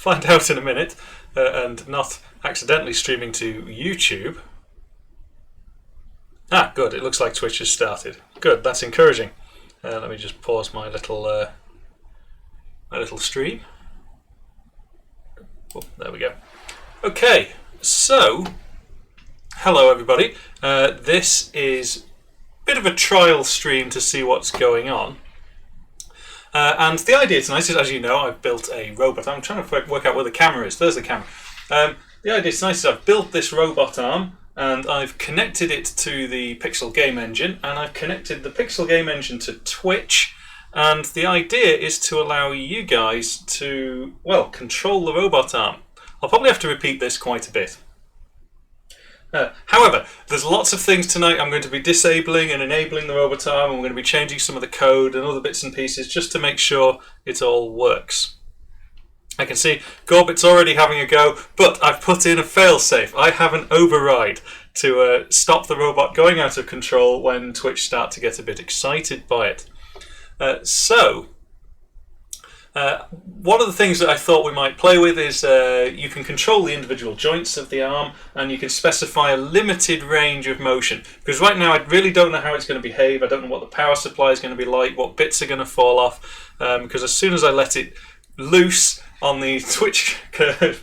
find out in a minute, and not accidentally streaming to YouTube. Ah, good. It looks like Twitch has started. Good. That's encouraging. Let me just pause my little stream. Oh, there we go. Okay, so hello everybody. This is a bit of a trial stream to see what's going on. And the idea tonight is, as you know, I've built a robot. I'm trying to work out where the camera is. There's the camera. The idea tonight is I've built this robot arm and I've connected it to the Pixel game engine, and I've connected the Pixel game engine to Twitch. And the idea is to allow you guys to, well, control the robot arm. I'll probably have to repeat this quite a bit. However, there's lots of things tonight. I'm going to be disabling and enabling the robot arm, and we're going to be changing some of the code and other bits and pieces just to make sure it all works. I can see Gorbit's already having a go, but I've put in a failsafe. I have an override to stop the robot going out of control when Twitch start to get a bit excited by it. One of the things that I thought we might play with is you can control the individual joints of the arm, and you can specify a limited range of motion. Because right now I really don't know how it's going to behave. I don't know what the power supply is going to be like, what bits are going to fall off. Because as soon as I let it loose on the Twitch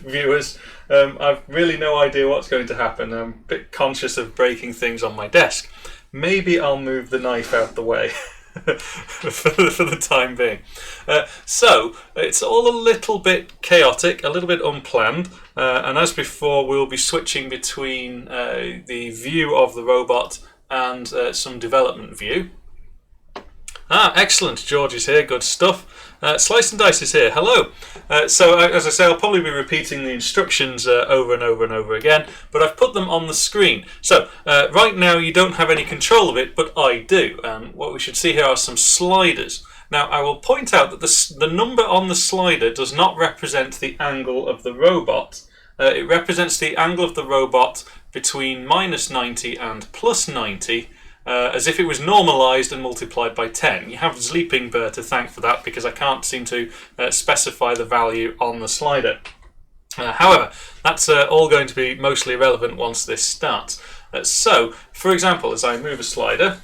viewers, I've really no idea what's going to happen. I'm a bit conscious of breaking things on my desk. Maybe I'll move the knife out the way. for the time being. So it's all a little bit chaotic, a little bit unplanned, and as before we'll be switching between the view of the robot and some development view. Ah, excellent. George is here. Good stuff. Slice and Dice is here. Hello. So, as I say, I'll probably be repeating the instructions over and over and over again, but I've put them on the screen. So, right now you don't have any control of it, but I do. And what we should see here are some sliders. Now, I will point out that the number on the slider does not represent the angle of the robot. It represents the angle of the robot between -90 and +90. As if it was normalised and multiplied by 10. You have Sleeping Bear to thank for that, because I can't seem to specify the value on the slider. However, that's all going to be mostly irrelevant once this starts. So, for example, as I move a slider,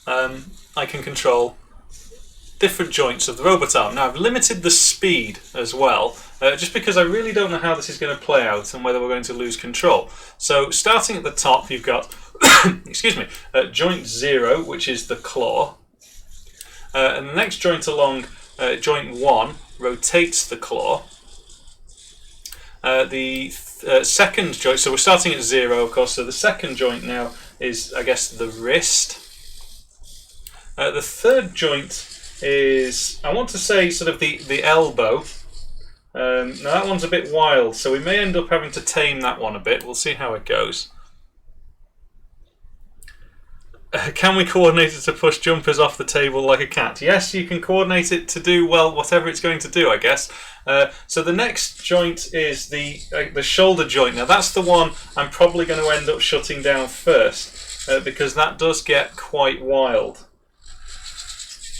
I can control different joints of the robot arm. Now, I've limited the speed as well, just because I really don't know how this is going to play out and whether we're going to lose control. So, starting at the top, you've got excuse me, joint 0, which is the claw, and the next joint along, joint 1, rotates the claw. The second joint, so we're starting at 0, of course, so the second joint now is, I guess, the wrist. The third joint is, I want to say, sort of the elbow. Now that one's a bit wild, so we may end up having to tame that one a bit. We'll see how it goes. Can we coordinate it to push jumpers off the table like a cat? Yes, you can coordinate it to do, well, whatever it's going to do, I guess. So the next joint is the shoulder joint. Now that's the one I'm probably going to end up shutting down first, because that does get quite wild,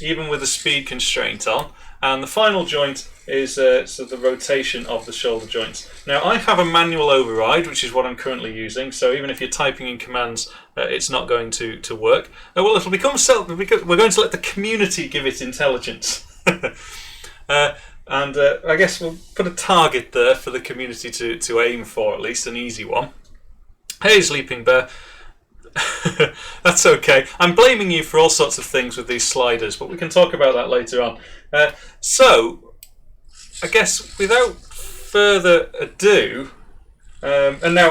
even with the speed constraint on. And the final joint is sort of the rotation of the shoulder joints. Now, I have a manual override, which is what I'm currently using, so even if you're typing in commands, it's not going to work. Well, it'll become we're going to let the community give it intelligence. And I guess we'll put a target there for the community to aim for, at least an easy one. Hey, Sleeping Bear. That's okay. I'm blaming you for all sorts of things with these sliders, but we can talk about that later on. So, I guess without further ado, and now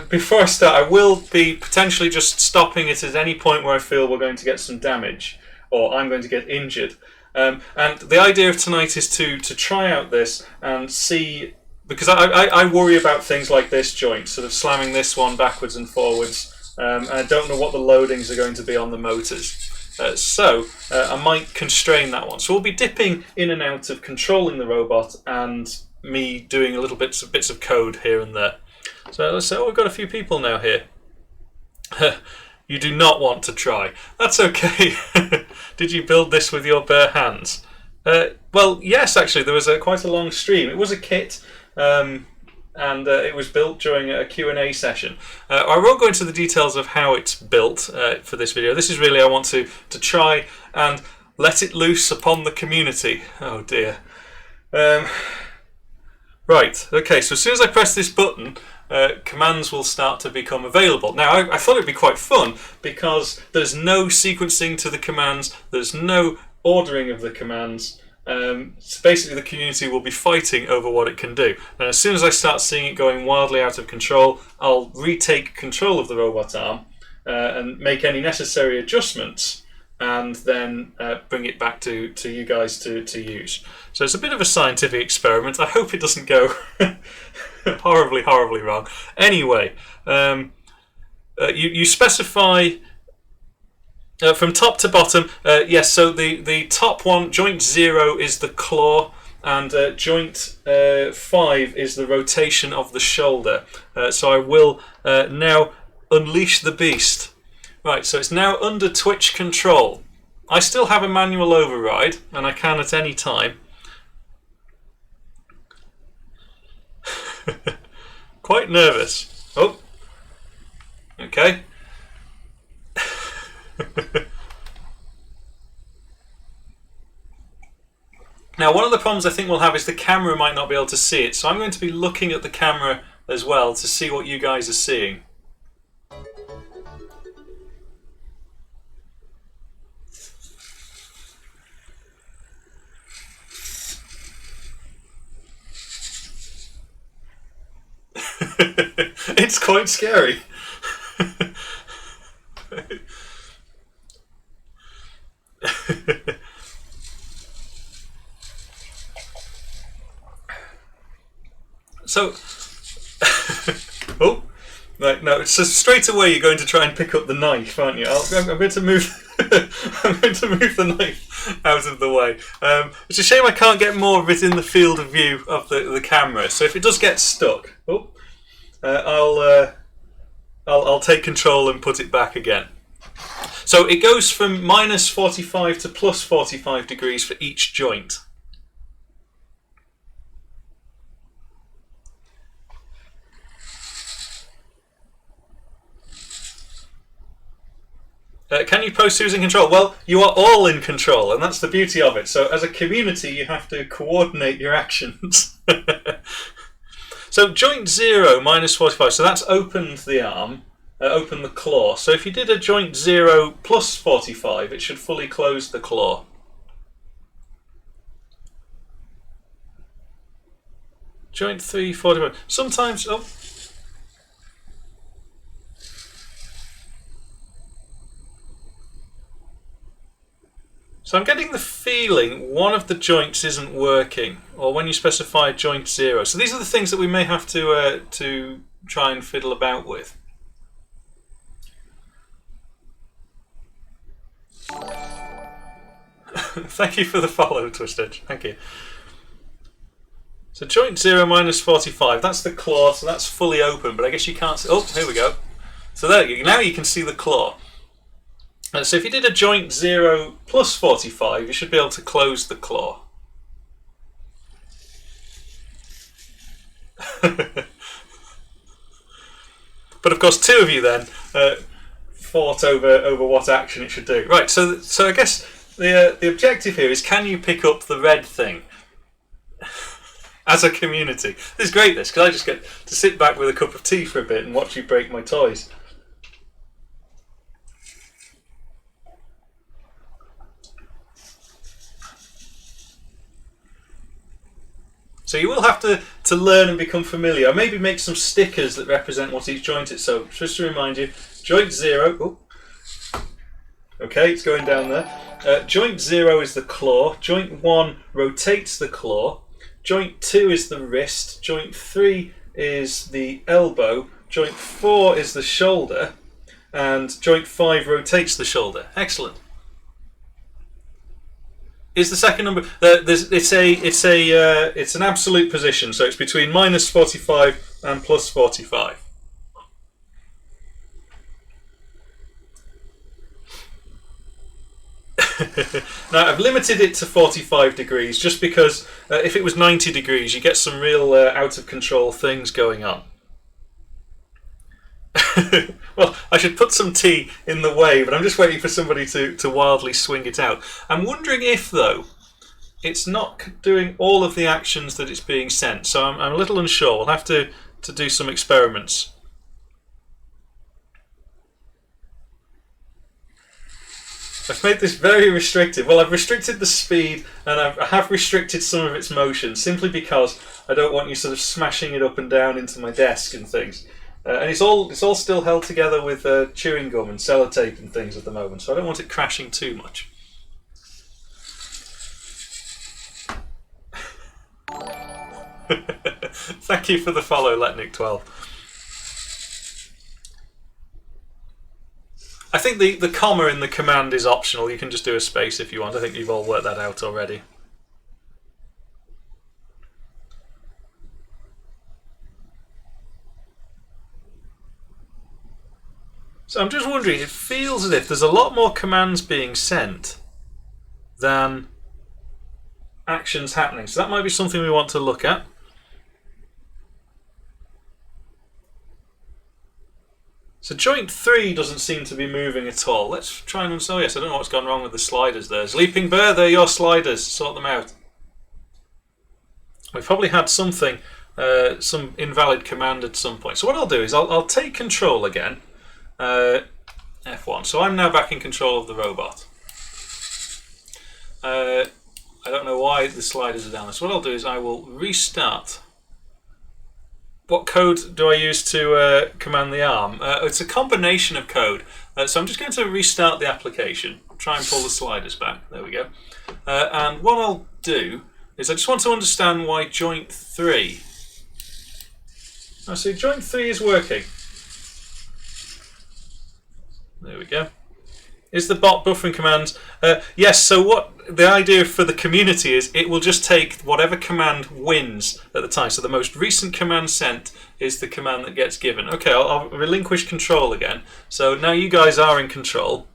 before I start, I will be potentially just stopping it at any point where I feel we're going to get some damage or I'm going to get injured. And the idea of tonight is to try out this and see, because I worry about things like this joint, sort of slamming this one backwards and forwards. And I don't know what the loadings are going to be on the motors. So I might constrain that one. So we'll be dipping in and out of controlling the robot and me doing a little bits of code here and there. So let's say, we've got a few people now here. You do not want to try. That's okay. Did you build this with your bare hands? Well, yes, actually, there was quite a long stream. It was a kit, and it was built during a Q&A session. I won't go into the details of how it's built for this video. This is really, I want to try and let it loose upon the community. Oh dear. Right, okay, so as soon as I press this button, commands will start to become available. Now, I thought it'd be quite fun because there's no sequencing to the commands, there's no ordering of the commands. So basically the community will be fighting over what it can do. And as soon as I start seeing it going wildly out of control, I'll retake control of the robot arm and make any necessary adjustments, and then bring it back to you guys to use. So it's a bit of a scientific experiment. I hope it doesn't go horribly, horribly wrong. Anyway, you specify from top to bottom. Yes, so the top one, joint 0, is the claw, and joint 5 is the rotation of the shoulder. So I will now unleash the beast. Right, so it's now under Twitch control. I still have a manual override, and I can at any time. Quite nervous. Oh, okay. Now, one of the problems I think we'll have is the camera might not be able to see it, so I'm going to be looking at the camera as well to see what you guys are seeing. It's quite scary. So, oh, right, no, so straight away you're going to try and pick up the knife, aren't you? I'm going to move. I'm going to move the knife out of the way. It's a shame I can't get more of it in the field of view of the camera. So if it does get stuck, I'll take control and put it back again. So it goes from minus 45 to plus 45 degrees for each joint. Can you post who's in control? Well, you are all in control, and that's the beauty of it. So as a community, you have to coordinate your actions. So joint 0, minus 45, so that's opened the arm, opened the claw. So if you did a joint 0 plus 45, it should fully close the claw. Joint 3, 45. Sometimes, oh. So I'm getting the feeling one of the joints isn't working, or when you specify joint 0. So these are the things that we may have to try and fiddle about with. Thank you for the follow, Twisted. Thank you. So joint 0 minus 45, that's the claw, so that's fully open, but I guess you can't see. Oh, here we go. So there you go. Now you can see the claw. So if you did a joint 0 plus 45, you should be able to close the claw. But of course, two of you then fought over what action it should do. Right, so I guess the objective here is, can you pick up the red thing as a community? This is great, this, because I just get to sit back with a cup of tea for a bit and watch you break my toys. So you will have to learn and become familiar. Maybe make some stickers that represent what each joint is. So just to remind you, joint 0. Oh, okay, it's going down there. Joint 0 is the claw. Joint 1 rotates the claw. Joint 2 is the wrist. Joint 3 is the elbow. Joint 4 is the shoulder. And joint 5 rotates the shoulder. Excellent. Is the second number? It's an absolute position, so it's between minus 45 and plus 45. Now I've limited it to 45 degrees just because if it was 90 degrees you get some real out of control things going on. Well, I should put some tea in the way, but I'm just waiting for somebody to wildly swing it out. I'm wondering if, though, it's not doing all of the actions that it's being sent, so I'm a little unsure. We'll have to do some experiments. I've made this very restrictive. Well, I've restricted the speed and I have restricted some of its motion simply because I don't want you sort of smashing it up and down into my desk and things. And it's all still held together with chewing gum and sellotape and things at the moment, so I don't want it crashing too much. Thank you for the follow, Letnick12. I think the comma in the command is optional. You can just do a space if you want. I think you've all worked that out already. So I'm just wondering, it feels as if there's a lot more commands being sent than actions happening. So that might be something we want to look at. So joint 3 doesn't seem to be moving at all. Let's try and... Oh yes, I don't know what's gone wrong with the sliders there. Leaping Bear, they're your sliders. Sort them out. We've probably had something, some invalid command at some point. So what I'll do is I'll take control again. F1. So I'm now back in control of the robot. I don't know why the sliders are down there. So what I'll do is I will restart. What code do I use to command the arm? It's a combination of code. So I'm just going to restart the application. Try and pull the sliders back. There we go. And what I'll do is I just want to understand why joint 3. Oh, so joint 3 is working. There we go. Is the bot buffering commands? Yes, so what the idea for the community is, it will just take whatever command wins at the time. So the most recent command sent is the command that gets given. Okay, I'll relinquish control again. So now you guys are in control.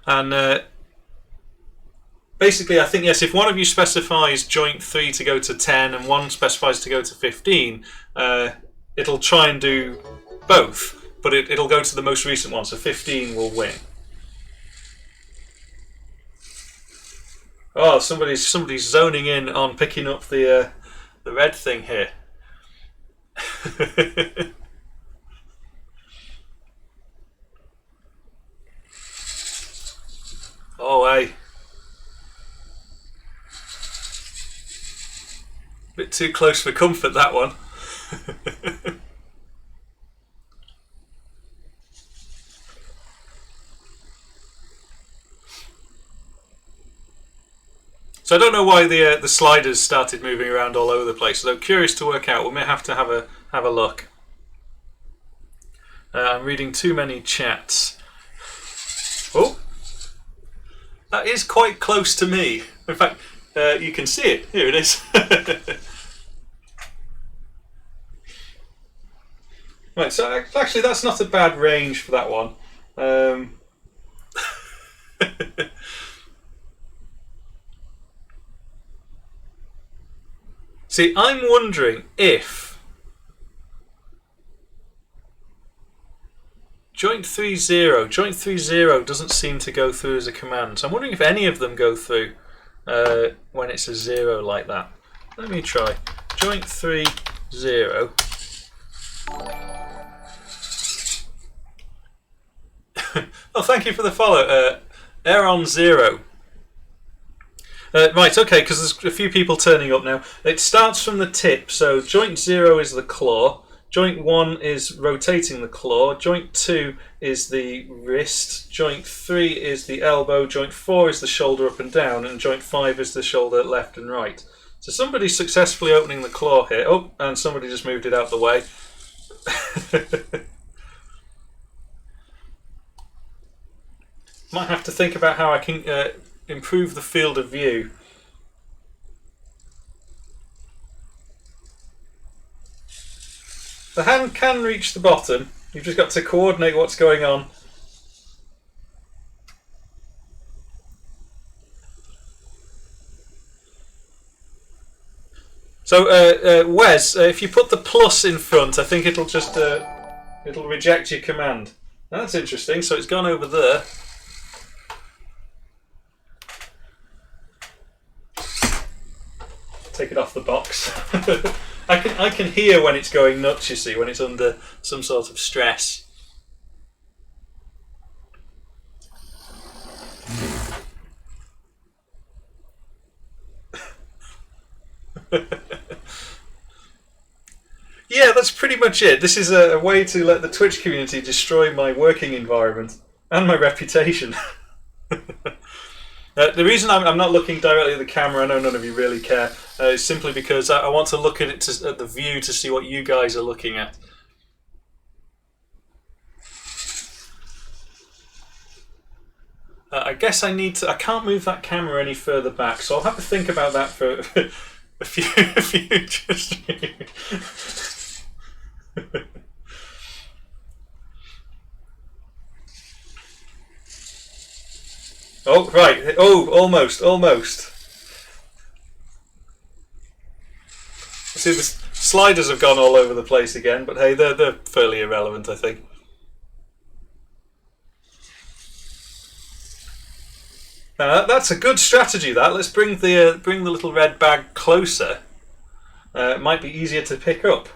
And basically, I think, yes, if one of you specifies joint 3 to go to 10 and one specifies to go to 15, it'll try and do both. But it'll go to the most recent one, so 15 will win. Oh, somebody's zoning in on picking up the red thing here. Oh, hey. Bit too close for comfort, that one. So I don't know why the sliders started moving around all over the place. So I'm curious to work out. We may have to have a look. I'm reading too many chats. Oh, that is quite close to me. In fact, you can see it. Here it is. Right. So actually, that's not a bad range for that one. See, I'm wondering if joint 3.0 doesn't seem to go through as a command. So I'm wondering if any of them go through when it's a 0 like that. Let me try. Joint 3.0. Oh, thank you for the follow. Aaron 0. Right, okay, because there's a few people turning up now. It starts from the tip, so joint 0 is the claw, joint 1 is rotating the claw, joint 2 is the wrist, joint 3 is the elbow, joint 4 is the shoulder up and down, and joint 5 is the shoulder left and right. So somebody's successfully opening the claw here. Oh, and somebody just moved it out of the way. Might have to think about how I can improve the field of view. The hand can reach the bottom. You've just got to coordinate what's going on. So, Wes, if you put the plus in front, I think it'll just it'll reject your command. That's interesting. So it's gone over there. Take it off the box. I can hear when it's going nuts. You see, when it's under some sort of stress. Yeah, that's pretty much it. This is a way to let the Twitch community destroy my working environment and my reputation. The reason I'm not looking directly at the camera, I know none of you really care, is simply because I want to look at it at the view to see what you guys are looking at. I guess I need to. I can't move that camera any further back, so I'll have to think about that for a few just. Oh, right. Oh, almost. See, the sliders have gone all over the place again, but hey, they're fairly irrelevant, I think. That's a good strategy. Let's bring the little red bag closer. It might be easier to pick up.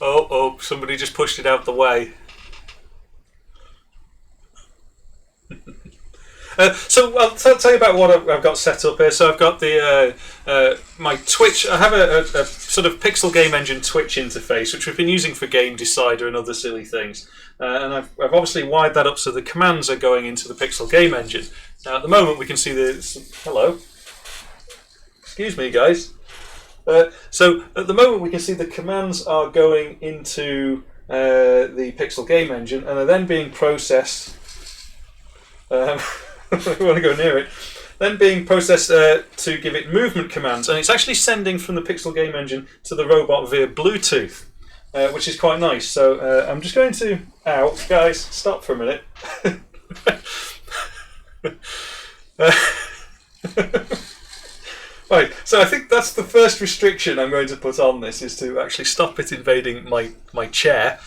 Oh! Somebody just pushed it out the way. So I'll tell you about what I've got set up here. So I've got the my Twitch. I have a sort of Pixel Game Engine Twitch interface, which we've been using for Game Decider and other silly things. And I've obviously wired that up so the commands are going into the Pixel Game Engine. Now at the moment we can see hello. Excuse me, guys. So at the moment we can see the commands are going into the Pixel Game Engine and are then being processed. I want to go near it. Then being processed to give it movement commands, and it's actually sending from the Pixel Game Engine to the robot via Bluetooth, which is quite nice. So I'm just going to... Ow, guys, stop for a minute. Right, so I think that's the first restriction I'm going to put on this, is to actually stop it invading my chair.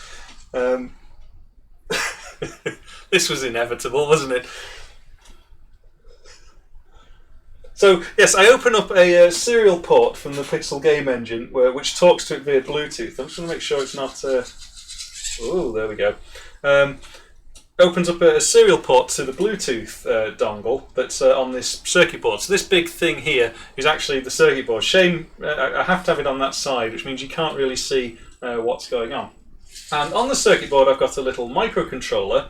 This was inevitable, wasn't it? So, yes, I open up a serial port from the Pixel Game Engine, which talks to it via Bluetooth. I'm just going to make sure it's not... Oh, there we go. Opens up a serial port to the Bluetooth dongle that's on this circuit board. So this big thing here is actually the circuit board. Shame, I have to have it on that side, which means you can't really see what's going on. And on the circuit board I've got a little microcontroller,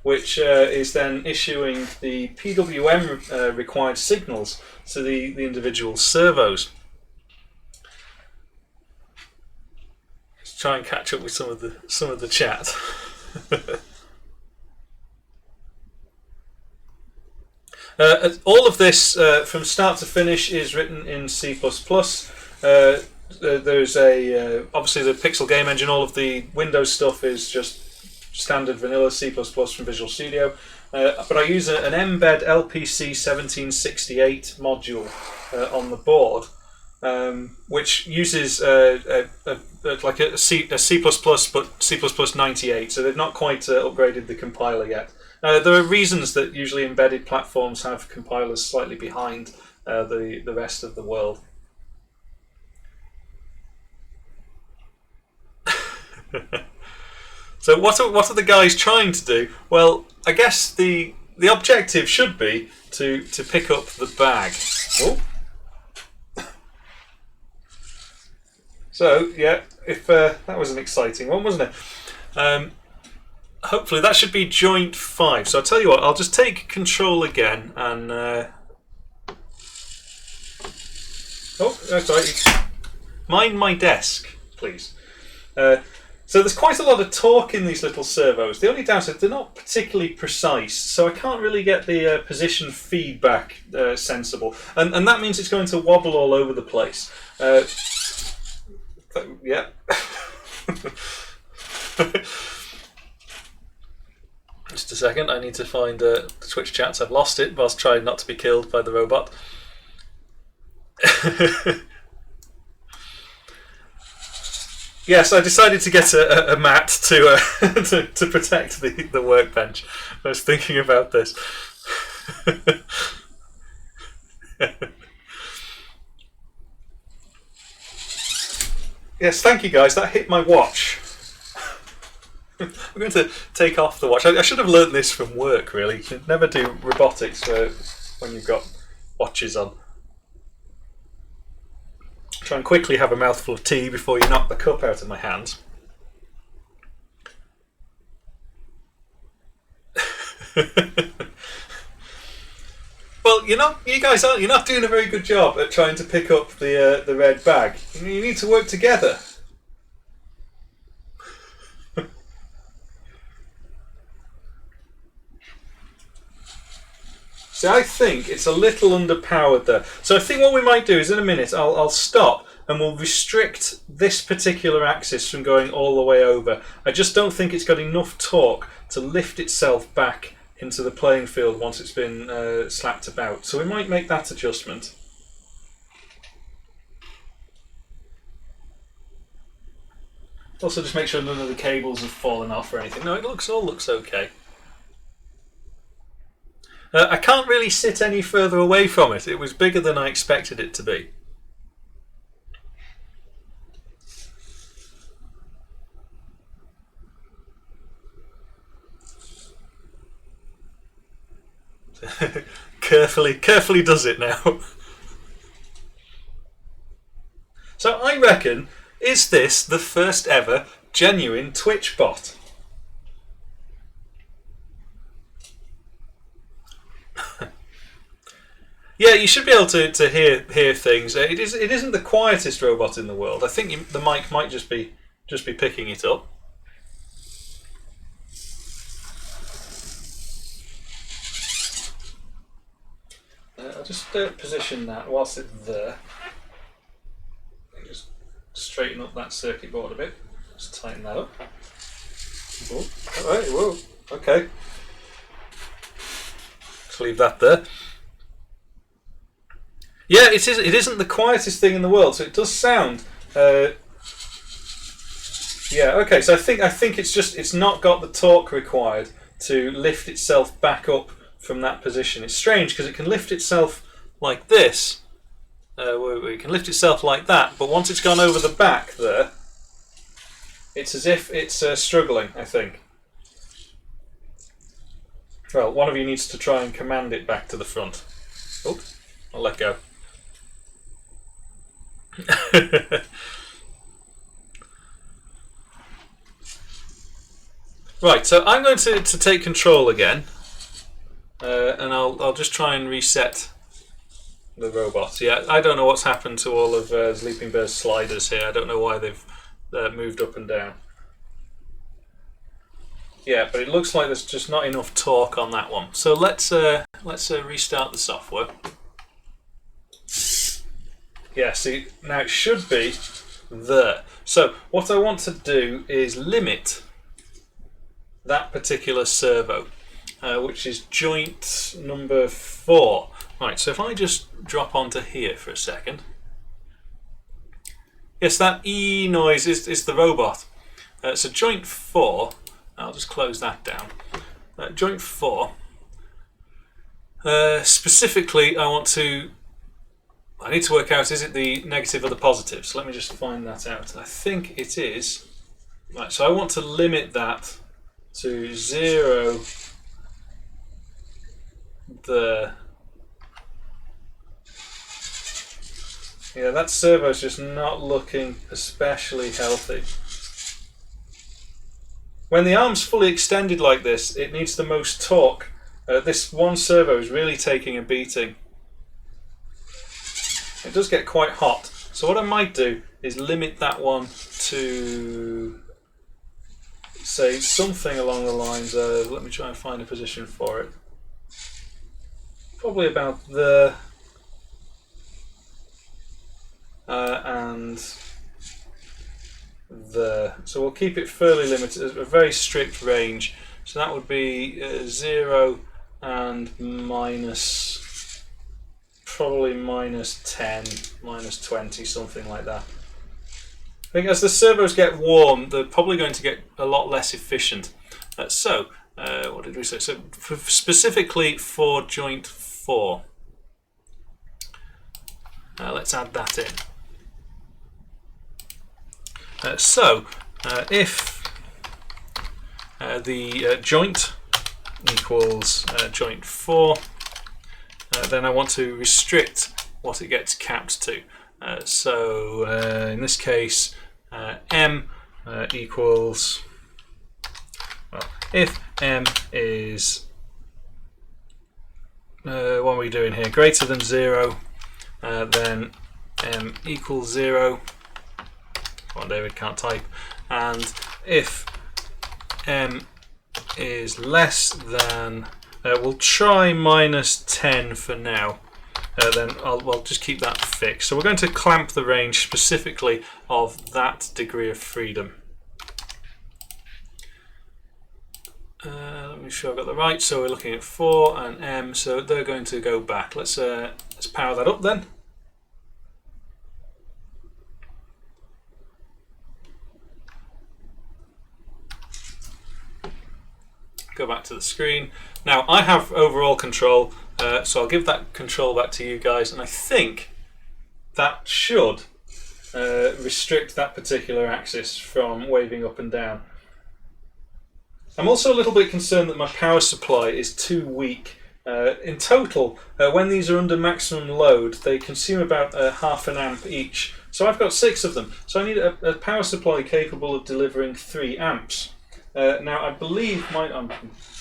which is then issuing the PWM required signals to the individual servos. Let's try and catch up with some of the chat. All of this, from start to finish, is written in C++. There's obviously the Pixel Game Engine. All of the Windows stuff is just standard vanilla C++ from Visual Studio, but I use an mbed LPC 1768 module on the board, which uses like a C++, but C++ 98. So they've not quite upgraded the compiler yet. There are reasons that usually embedded platforms have compilers slightly behind the rest of the world. So what are the guys trying to do? Well, I guess the objective should be to pick up the bag. Oh. So yeah, if that was an exciting one, wasn't it? Hopefully that should be joint 5. So I'll tell you what, I'll just take control again and oh, sorry. Mind my desk, please. So there's quite a lot of torque in these little servos. The only downside, they're not particularly precise, so I can't really get the position feedback sensible. And that means it's going to wobble all over the place. Yeah. Just a second, I need to find the Twitch chats. I've lost it whilst trying not to be killed by the robot. Yes, I decided to get a mat to to protect the workbench. I was thinking about this. Yes, thank you guys. That hit my watch. I'm going to take off the watch. I should have learnt this from work, really. You should never do robotics when you've got watches on. Try and quickly have a mouthful of tea before you knock the cup out of my hands. Well, you're not doing a very good job at trying to pick up the red bag. You need to work together. So I think it's a little underpowered there. So I think what we might do is in a minute I'll stop and we'll restrict this particular axis from going all the way over. I just don't think it's got enough torque to lift itself back into the playing field once it's been slapped about. So we might make that adjustment. Also just make sure none of the cables have fallen off or anything. No, it all looks okay. I can't really sit any further away from it. It was bigger than I expected it to be. Carefully does it now. So I reckon, is this the first ever genuine Twitch bot? Yeah, you should be able to hear things. It isn't the quietest robot in the world. I think the mic might just be picking it up. I'll just position that whilst it's there. Just straighten up that circuit board a bit. Just tighten that up. Oh, all right, whoa, okay. Just leave that there. Yeah, it isn't the quietest thing in the world, so it does sound. Yeah, okay. So I think it's not got the torque required to lift itself back up from that position. It's strange because it can lift itself like this. It can lift itself like that, but once it's gone over the back there, it's as if it's struggling. I think. Well, one of you needs to try and command it back to the front. Oh, I'll let go. Right, so I'm going to take control again, and I'll just try and reset the robot. Yeah, I don't know what's happened to all of Sleeping Bear's sliders here. I don't know why they've moved up and down. Yeah, but it looks like there's just not enough torque on that one. So let's restart the software. Yeah, see, now it should be there. So what I want to do is limit that particular servo, which is joint number 4. Right, so if I just drop onto here for a second. Yes, that E noise is the robot. So joint 4, I'll just close that down. Joint 4, specifically I need to work out, is it the negative or the positive? So let me just find that out. I think it is. Right, so I want to limit that to 0 there. Yeah, that servo's just not looking especially healthy. When the arm's fully extended like this, it needs the most torque. This one servo is really taking a beating. It does get quite hot. So what I might do is limit that one to, say, something along the lines of, let me try and find a position for it. Probably about there. And there. So we'll keep it fairly limited, a very strict range. So that would be 0 and minus, probably minus 10, minus 20, something like that. I think as the servos get warm, they're probably going to get a lot less efficient. What did we say? So specifically for joint 4, let's add that in. If the joint equals joint 4, then I want to restrict what it gets capped to. In this case, M equals, well, if M is, what are we doing here, greater than 0, then M equals 0. Come on, David, can't type. And if M is less than, we'll try minus 10 for now. Then we'll just keep that fixed. So we're going to clamp the range specifically of that degree of freedom. Let me make sure I've got the right. So we're looking at 4 and M, so they're going to go back. Let's power that up then. Go back to the screen. Now I have overall control, so I'll give that control back to you guys, and I think that should restrict that particular axis from waving up and down. I'm also a little bit concerned that my power supply is too weak. In total, when these are under maximum load, they consume about half an amp each. So I've got 6 of them, so I need a power supply capable of delivering 3 amps. Now I believe I'm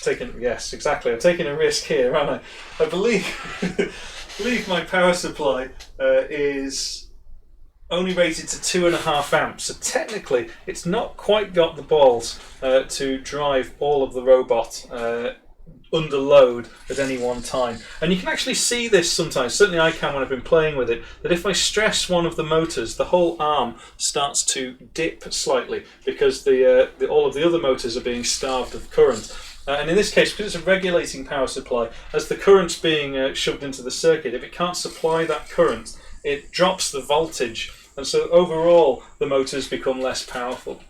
taking a risk here, aren't I? I believe my power supply is only rated to 2.5 amps, so technically it's not quite got the balls to drive all of the robot under load at any one time. And you can actually see this sometimes, certainly I can when I've been playing with it, that if I stress one of the motors, the whole arm starts to dip slightly because all of the other motors are being starved of current. And in this case, because it's a regulating power supply, as the current's being shoved into the circuit, if it can't supply that current, it drops the voltage, and so overall the motors become less powerful.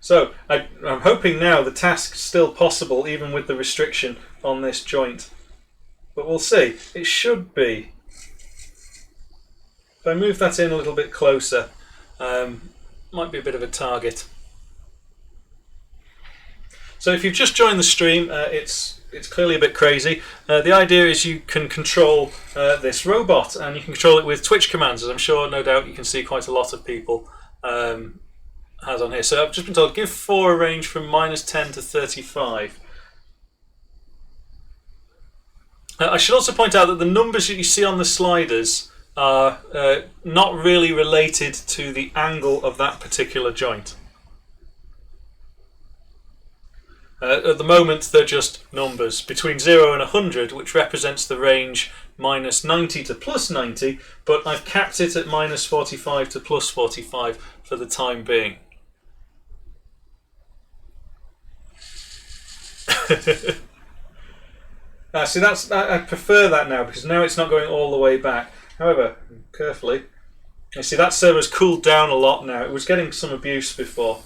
So I'm hoping now the task's still possible even with the restriction on this joint. But we'll see. It should be. If I move that in a little bit closer, might be a bit of a target. So if you've just joined the stream, it's clearly a bit crazy. The idea is you can control this robot, and you can control it with Twitch commands, as I'm sure, no doubt, you can see quite a lot of people has on here. So I've just been told give 4 a range from minus 10 to 35. I should also point out that the numbers that you see on the sliders are not really related to the angle of that particular joint. At the moment they're just numbers between 0 and 100, which represents the range minus 90 to plus 90, but I've capped it at minus 45 to plus 45 for the time being. See, I prefer that now, because now it's not going all the way back. However, carefully, you see that server's cooled down a lot now. It was getting some abuse before.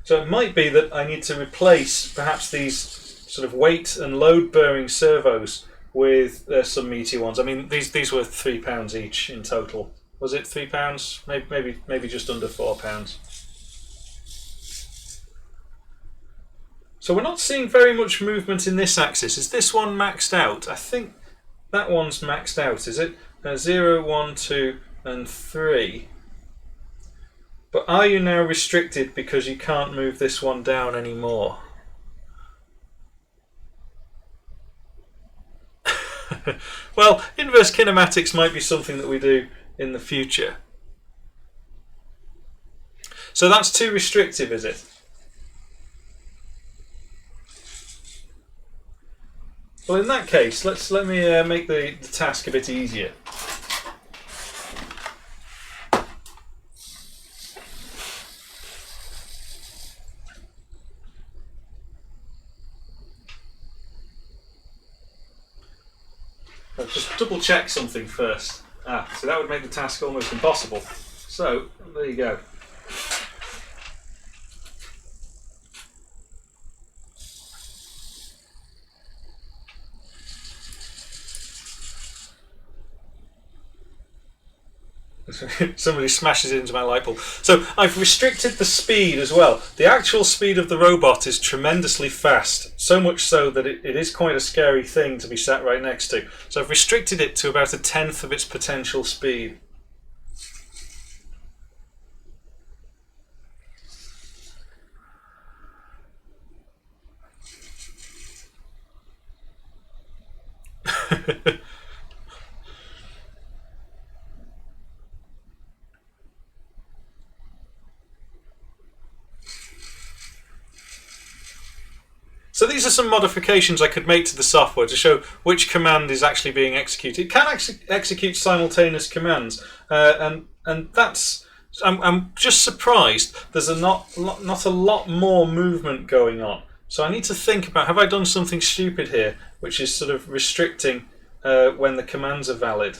So it might be that I need to replace perhaps these sort of weight and load bearing servos with some meatier ones. I mean, these were £3 each in total. Was it £3? Maybe just under £4. So we're not seeing very much movement in this axis. Is this one maxed out? I think that one's maxed out, is it? 0, 1, 2 and 3. But are you now restricted because you can't move this one down anymore? Well, inverse kinematics might be something that we do in the future. So that's too restrictive, is it? Well, in that case, let me make the task a bit easier. I'll just double check something first. So that would make the task almost impossible. So, there you go. Somebody smashes into my light bulb. So I've restricted the speed as well. The actual speed of the robot is tremendously fast, so much so that it is quite a scary thing to be sat right next to. So I've restricted it to about 1/10 of its potential speed. So these are some modifications I could make to the software to show which command is actually being executed. It can execute simultaneous commands, and that's. I'm just surprised there's not a lot more movement going on. So I need to think about, have I done something stupid here, which is sort of restricting when the commands are valid?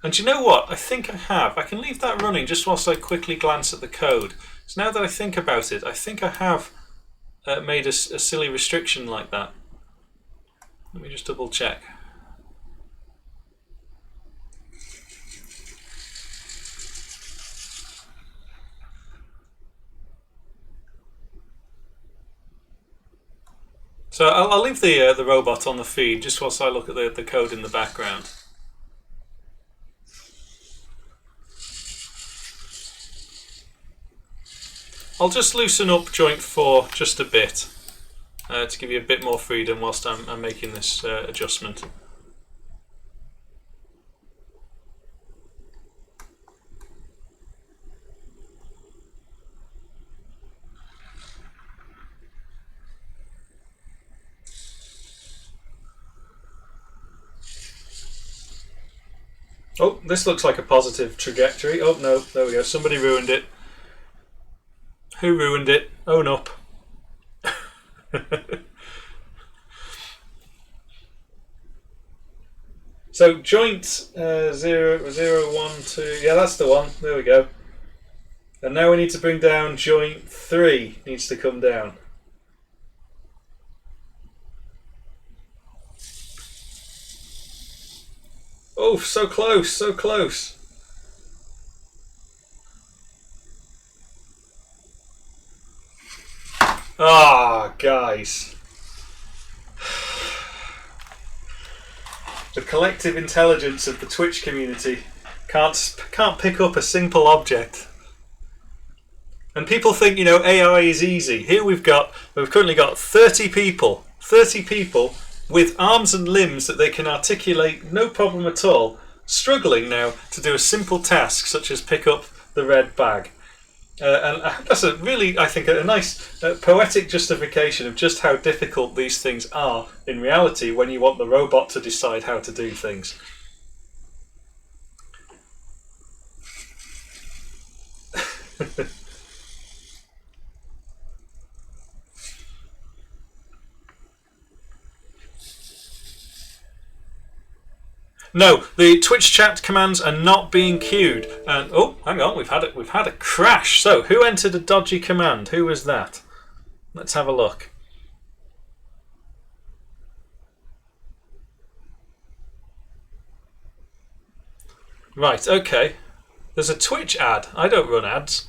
And you know what? I think I have. I can leave that running just whilst I quickly glance at the code. So now that I think about it, I think I have made a silly restriction like that. Let me just double check. So I'll leave the robot on the feed just whilst I look at the code in the background. I'll just loosen up joint 4 just a bit to give you a bit more freedom whilst I'm making this adjustment. Oh, this looks like a positive trajectory. Oh no, there we go. Somebody ruined it. Who ruined it? Own up. So joint 0, 1, 2. Yeah, that's the one. There we go. And now we need to bring down joint 3. Needs to come down. Oh, so close, so close. Ah, guys. The collective intelligence of the Twitch community can't pick up a simple object. And people think, you know, AI is easy. Here we've currently got 30 people with arms and limbs that they can articulate no problem at all, struggling now to do a simple task such as pick up the red bag. And that's a really, I think, a nice poetic justification of just how difficult these things are in reality when you want the robot to decide how to do things. No, the Twitch chat commands are not being queued. And oh, hang on, we've had a crash. So, who entered a dodgy command? Who was that? Let's have a look. Right, okay. There's a Twitch ad. I don't run ads.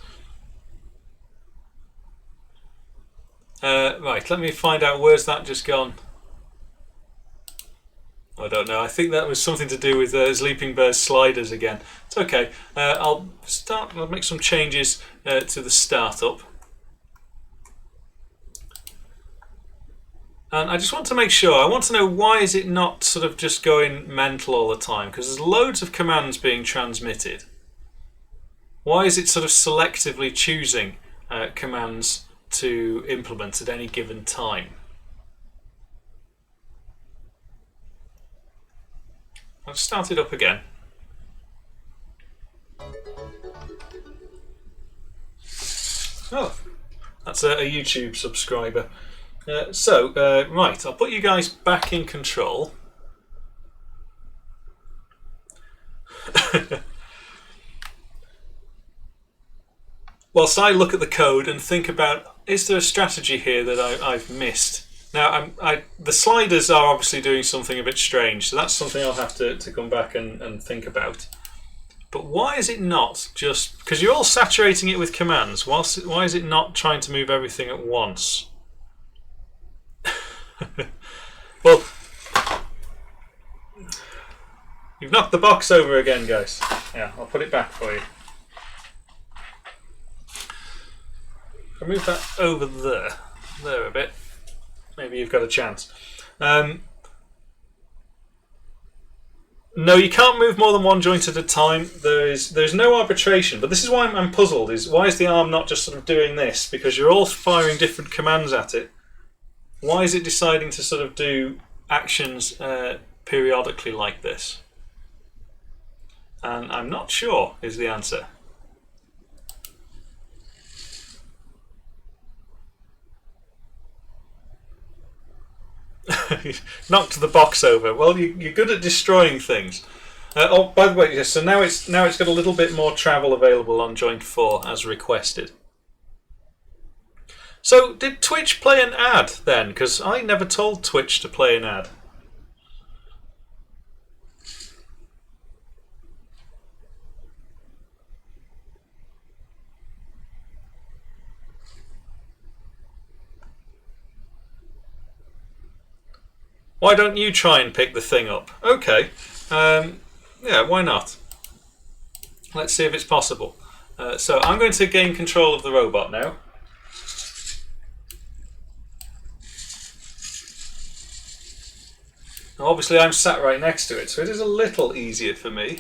Right, let me find out where's that just gone. I don't know. I think that was something to do with Sleeping Bear's sliders again. It's okay. I'll make some changes to the startup. And I just want to make sure. I want to know, why is it not sort of just going mental all the time? Because there's loads of commands being transmitted. Why is it sort of selectively choosing commands to implement at any given time? I'll start it up again. Oh, that's a YouTube subscriber. Right, I'll put you guys back in control. Whilst I look at the code and think about, is there a strategy here that I've missed? Now, the sliders are obviously doing something a bit strange, so that's something I'll have to come back and think about. But why is it not just... Because you're all saturating it with commands. Why is it not trying to move everything at once? Well, you've knocked the box over again, guys. Yeah, I'll put it back for you. I'll move that over there a bit. Maybe you've got a chance. No, you can't move more than one joint at a time. There's no arbitration, but this is why I'm puzzled. Is why is the arm not just sort of doing this? Because you're all firing different commands at it. Why is it deciding to sort of do actions periodically like this? And I'm not sure is the answer. Knocked the box over. Well, you're good at destroying things. Oh, by the way, yes. So now it's got a little bit more travel available on joint 4 as requested. So did Twitch play an ad then? Because I never told Twitch to play an ad. Why don't you try and pick the thing up? Okay. Yeah, why not? Let's see if it's possible. So I'm going to gain control of the robot now. Now, obviously I'm sat right next to it, so it is a little easier for me.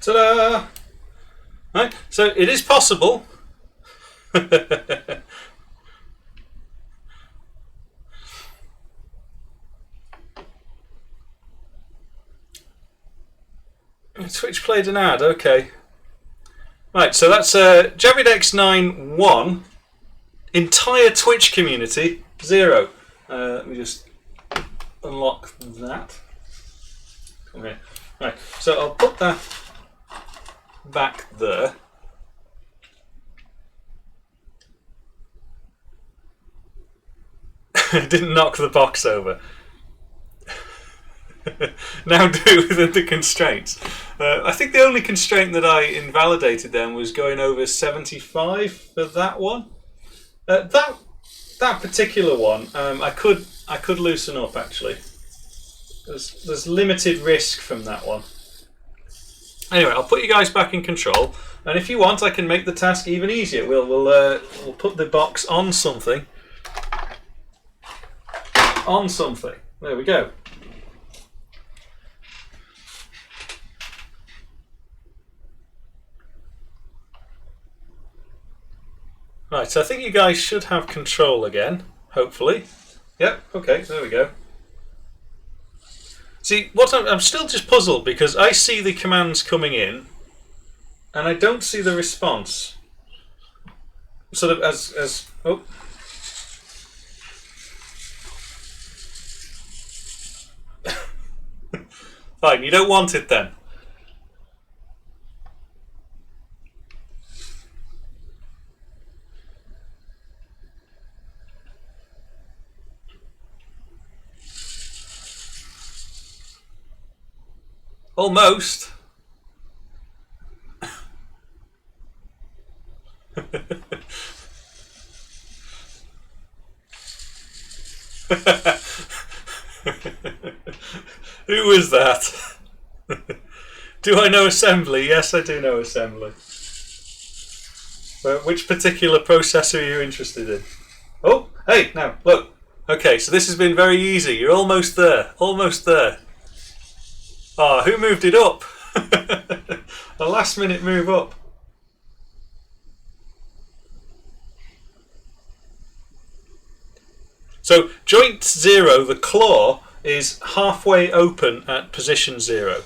Ta-da! Right, so it is possible. Twitch played an ad, okay. Right, so that's JavidX91. Entire Twitch community, 0. Let me just unlock that. Come here. Right, so I'll put that back there. Didn't knock the box over. Now do within the constraints. I think the only constraint that I invalidated then was going over 75 for that one. That particular one, I could loosen up actually. There's limited risk from that one. Anyway, I'll put you guys back in control, and if you want, I can make the task even easier. We'll put the box on something. On something. There we go. Right, so I think you guys should have control again, hopefully. Yep, okay, there we go. See, I'm still just puzzled because I see the commands coming in and I don't see the response. Sort of as oh. Fine, you don't want it then. Almost. Who was that? Do I know assembly? Yes, I do know assembly. But which particular processor are you interested in? Oh, hey, now, look. Okay, so this has been very easy. You're almost there. Almost there. Ah, who moved it up? A last minute move up. So, joint 0, the claw, is halfway open at position 0.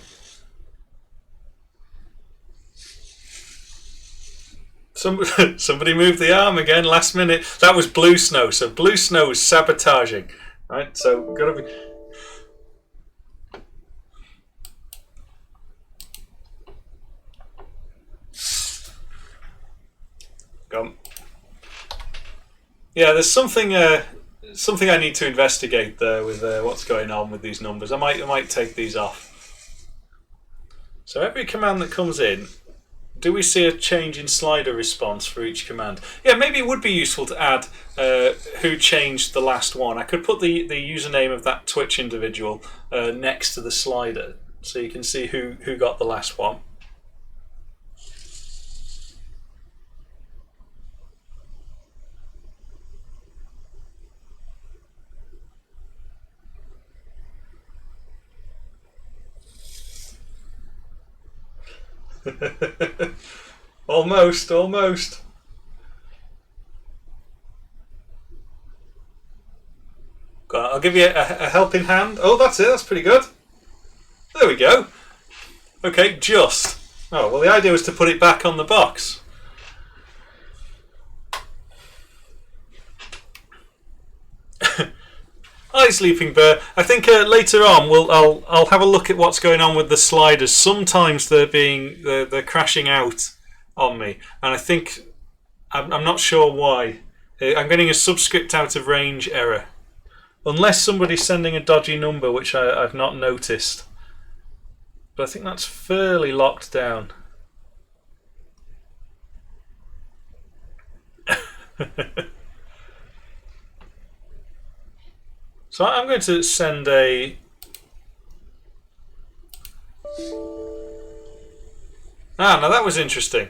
Somebody moved the arm again last minute. That was Blue Snow. So Blue Snow is sabotaging. Right, so gotta be. Gone. Yeah, there's something something I need to investigate there with what's going on with these numbers. I might take these off. So every command that comes in, do we see a change in slider response for each command? Yeah, maybe it would be useful to add who changed the last one. I could put the username of that Twitch individual next to the slider so you can see who got the last one. Almost. I'll give you a helping hand. Oh, that's it. That's pretty good. There we go. Okay, just. Oh, well, the idea was to put it back on the box. Hi, Sleeping Bear. I think later on I'll have a look at what's going on with the sliders. Sometimes they're crashing out on me, and I think I'm not sure why. I'm getting a subscript out of range error, unless somebody's sending a dodgy number, which I've not noticed. But I think that's fairly locked down. So I'm going to send a... now that was interesting.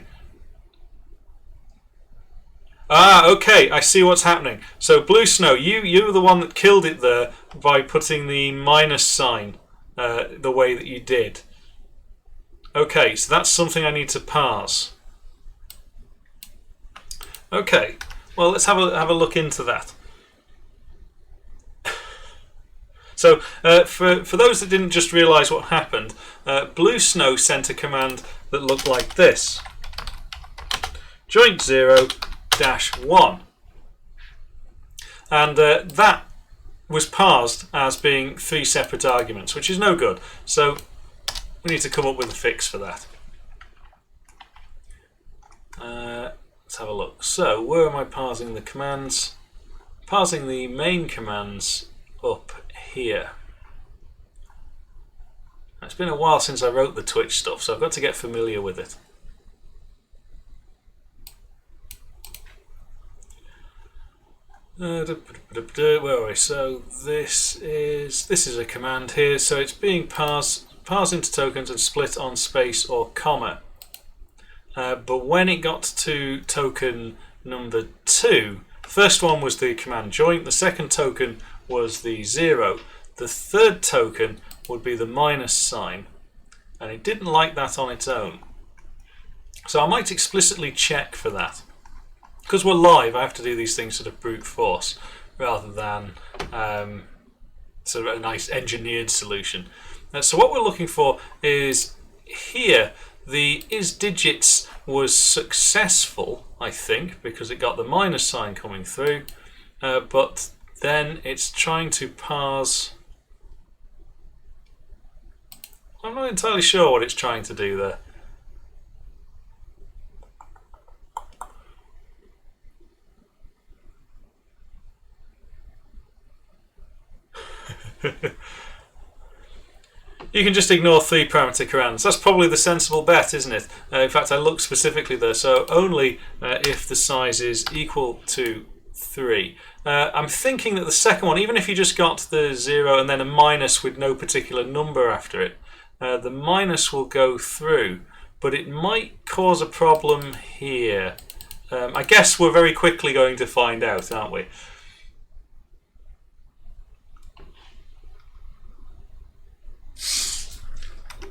Okay, I see what's happening. So Blue Snow, you were the one that killed it there by putting the minus sign the way that you did. Okay, so that's something I need to parse. Okay, well, let's have a look into that. So, for those that didn't just realise what happened, Blue Snow sent a command that looked like this. Joint 0-1. And that was parsed as being 3 separate arguments, which is no good. So, we need to come up with a fix for that. Let's have a look. So, where am I parsing the commands? Parsing the main commands up here. It's been a while since I wrote the Twitch stuff, so I've got to get familiar with it. Where are we? So this is a command here. So it's being parsed into tokens and split on space or comma. But when it got to token number 2, the first one was the command joint. The second token was the 0. The third token would be the minus sign, and it didn't like that on its own. So I might explicitly check for that. Because we're live, I have to do these things sort of brute force rather than sort of a nice engineered solution. So what we're looking for is here, the isDigits was successful, I think, because it got the minus sign coming through, but then it's trying to parse. I'm not entirely sure what it's trying to do there. You can just ignore 3 parameter commands. That's probably the sensible bet, isn't it? In fact, I looked specifically there. So only if the size is equal to 3. I'm thinking that the second one, even if you just got the 0 and then a minus with no particular number after it, the minus will go through, but it might cause a problem here. I guess we're very quickly going to find out, aren't we?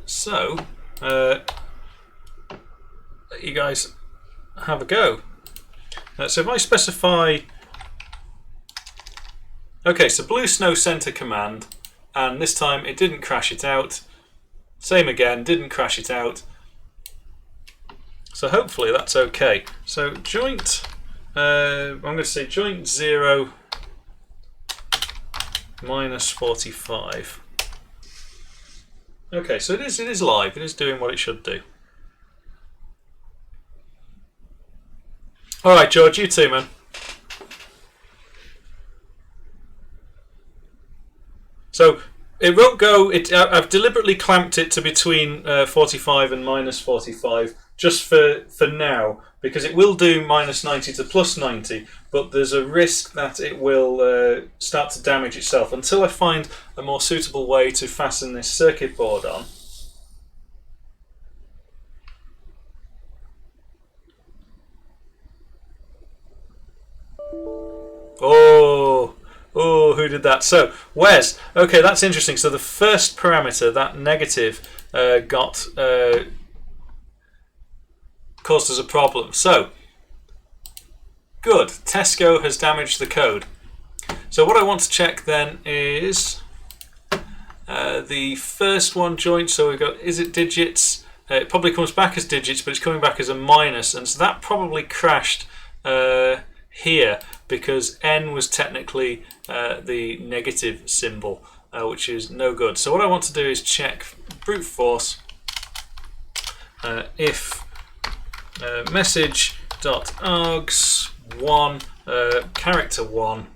So, let you guys have a go. So if I specify... Okay, so blue snow center command, and this time it didn't crash it out. Same again, didn't crash it out. So hopefully that's okay. So joint, I'm going to say joint 0 minus 45. Okay, so it is live. It is doing what it should do. All right, George, you too, man. So it won't go. I've deliberately clamped it to between 45 and minus 45 just for now, because it will do minus 90 to plus 90, but there's a risk that it will start to damage itself until I find a more suitable way to fasten this circuit board on. Oh, who did that? So, Wes. Okay, that's interesting. So the first parameter, that negative, caused us a problem. So, good. Tesco has damaged the code. So what I want to check then is the first one joint. So we've got, is it digits? It probably comes back as digits, but it's coming back as a minus. And so that probably crashed here, because N was technically the negative symbol, which is no good. So what I want to do is check brute force if message.args1 character 1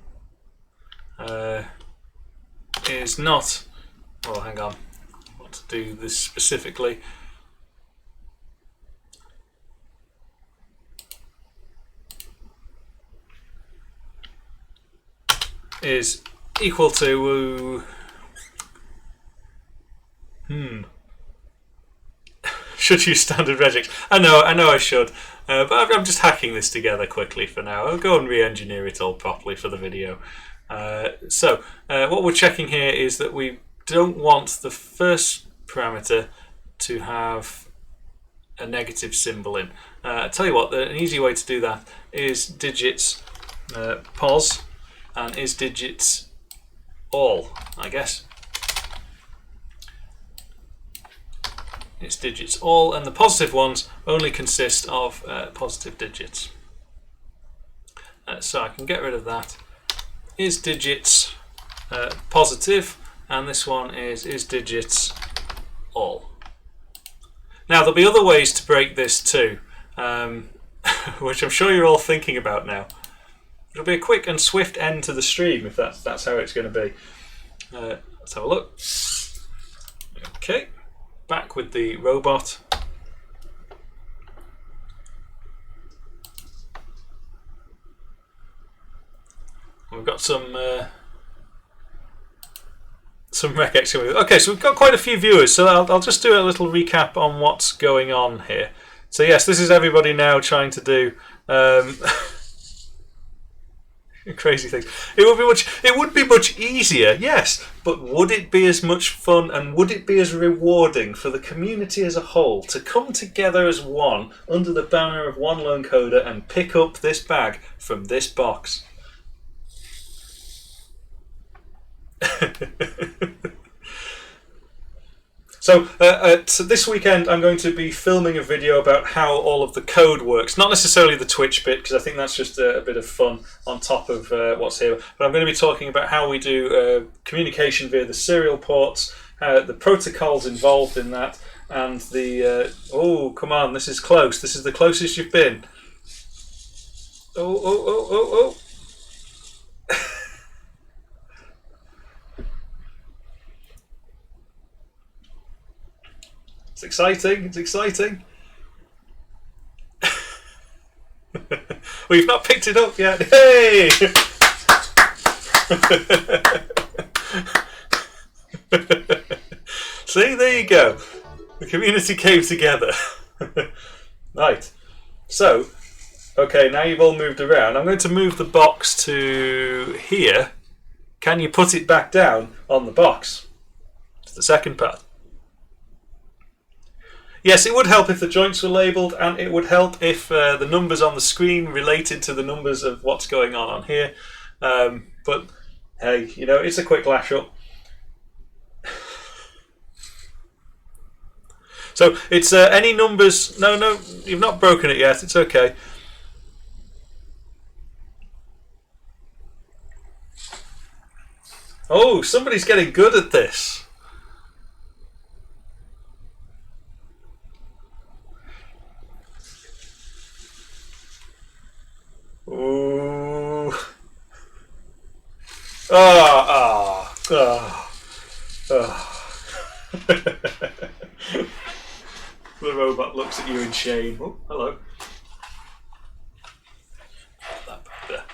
is not, oh hang on, I want to do this specifically. Is equal to should use standard regex. I know I should, but I'm just hacking this together quickly for now. I'll go and re-engineer it all properly for the video. So what we're checking here is that we don't want the first parameter to have a negative symbol in. I tell you what, an easy way to do that is digits pos, and is digits all, I guess. It's digits all, and the positive ones only consist of positive digits. So I can get rid of that. Is digits positive, and this one is digits all. Now there'll be other ways to break this too, which I'm sure you're all thinking about now. It'll be a quick and swift end to the stream if that's how it's going to be. Let's have a look. Okay, back with the robot. We've got some regex. Okay, so we've got quite a few viewers, so I'll just do a little recap on what's going on here. So yes, this is everybody now trying to do crazy things. It would be much easier, yes, but would it be as much fun and would it be as rewarding for the community as a whole to come together as one under the banner of one lone coder and pick up this bag from this box? So this weekend I'm going to be filming a video about how all of the code works. Not necessarily the Twitch bit, because I think that's just a bit of fun on top of what's here. But I'm going to be talking about how we do communication via the serial ports, the protocols involved in that, and the... oh, come on, this is close. This is the closest you've been. Oh. It's exciting, it's exciting. We've not picked it up yet. Hey! See, there you go. The community came together. Right. So, okay, now you've all moved around. I'm going to move the box to here. Can you put it back down on the box? It's the second part. Yes, it would help if the joints were labelled, and it would help if the numbers on the screen related to the numbers of what's going on here. But hey, you know, it's a quick lash up. So it's any numbers. No, you've not broken it yet. It's okay. Oh, somebody's getting good at this. Ooh. The robot looks at you in shame. Oh, hello. That back there.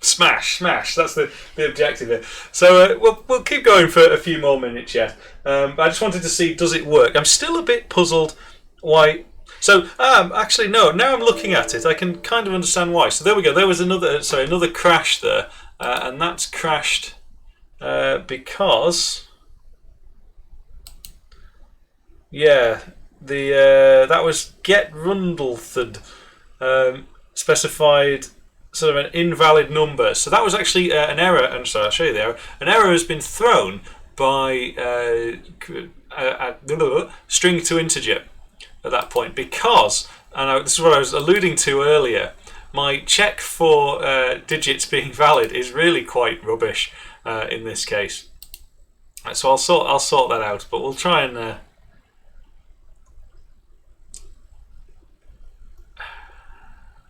Smash, smash. That's the objective here. So we'll keep going for a few more minutes yet. But I just wanted to see, does it work? I'm still a bit puzzled why. So actually no. Now I'm looking at it, I can kind of understand why. So there we go. There was another crash there, and that's crashed because that was get Rundlethud specified sort of an invalid number. So that was actually an error. And so I'll show you the error. An error has been thrown by string to integer at that point because, and this is what I was alluding to earlier, my check for digits being valid is really quite rubbish in this case. So I'll sort that out, but we'll try and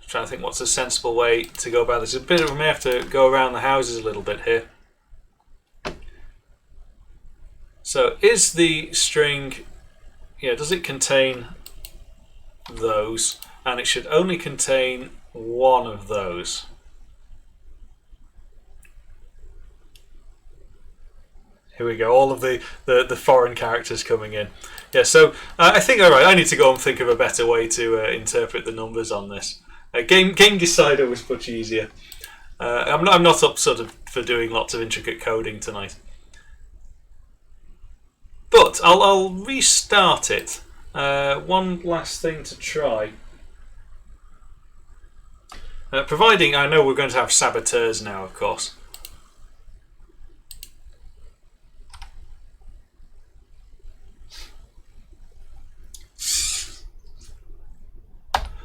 trying to think what's a sensible way to go about this. We may have to go around the houses a little bit here. So is the string, does it contain those? And it should only contain one of those. Here we go, all of the foreign characters coming in. Yeah, so I think, alright, I need to go and think of a better way to interpret the numbers on this. Game Decider was much easier. I'm not up sort of for doing lots of intricate coding tonight. But I'll restart it. One last thing to try. Providing I know we're going to have saboteurs now, of course.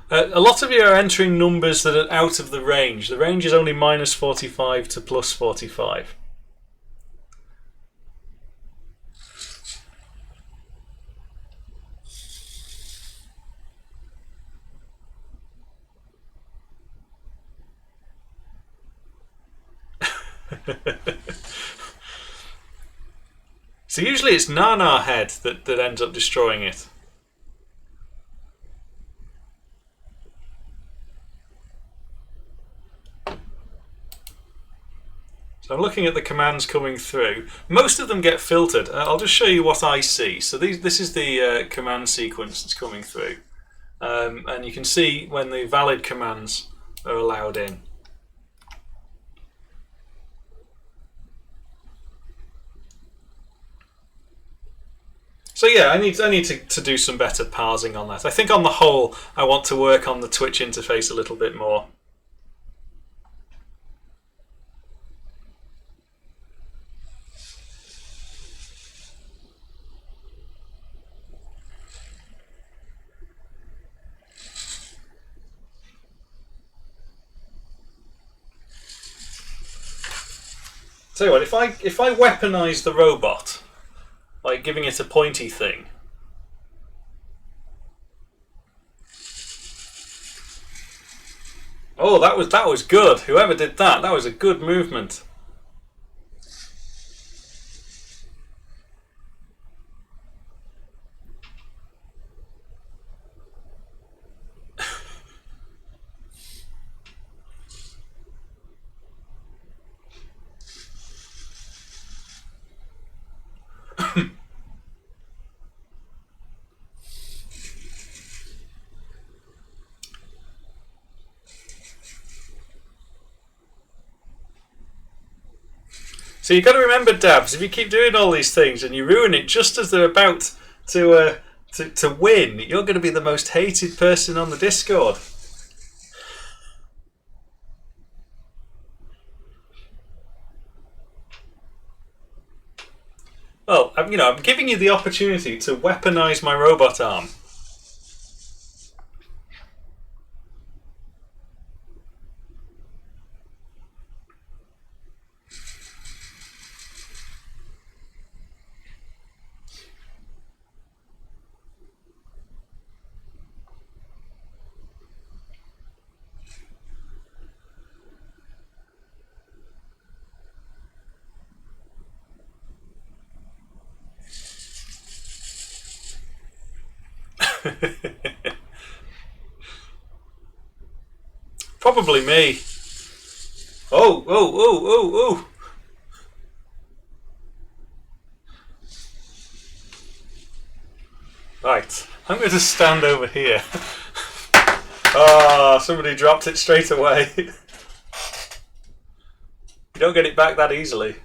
A lot of you are entering numbers that are out of the range. The range is only -45 to +45. So usually it's Nana Head that ends up destroying it. So I'm looking at the commands coming through. Most of them get filtered. I'll just show you what I see. So this is the command sequence that's coming through. And you can see when the valid commands are allowed in. So yeah, I need to do some better parsing on that. I think on the whole, I want to work on the Twitch interface a little bit more. Tell you what, if I weaponize the robot by giving it a pointy thing, oh, that was good. Whoever did that was a good movement. So you've got to remember, Dabs, if you keep doing all these things and you ruin it just as they're about to win, you're going to be the most hated person on the Discord. Well, I'm giving you the opportunity to weaponize my robot arm. Probably me. Oh, oh, oh, oh, oh. Right, I'm going to stand over here. Ah, somebody dropped it straight away. You don't get it back that easily.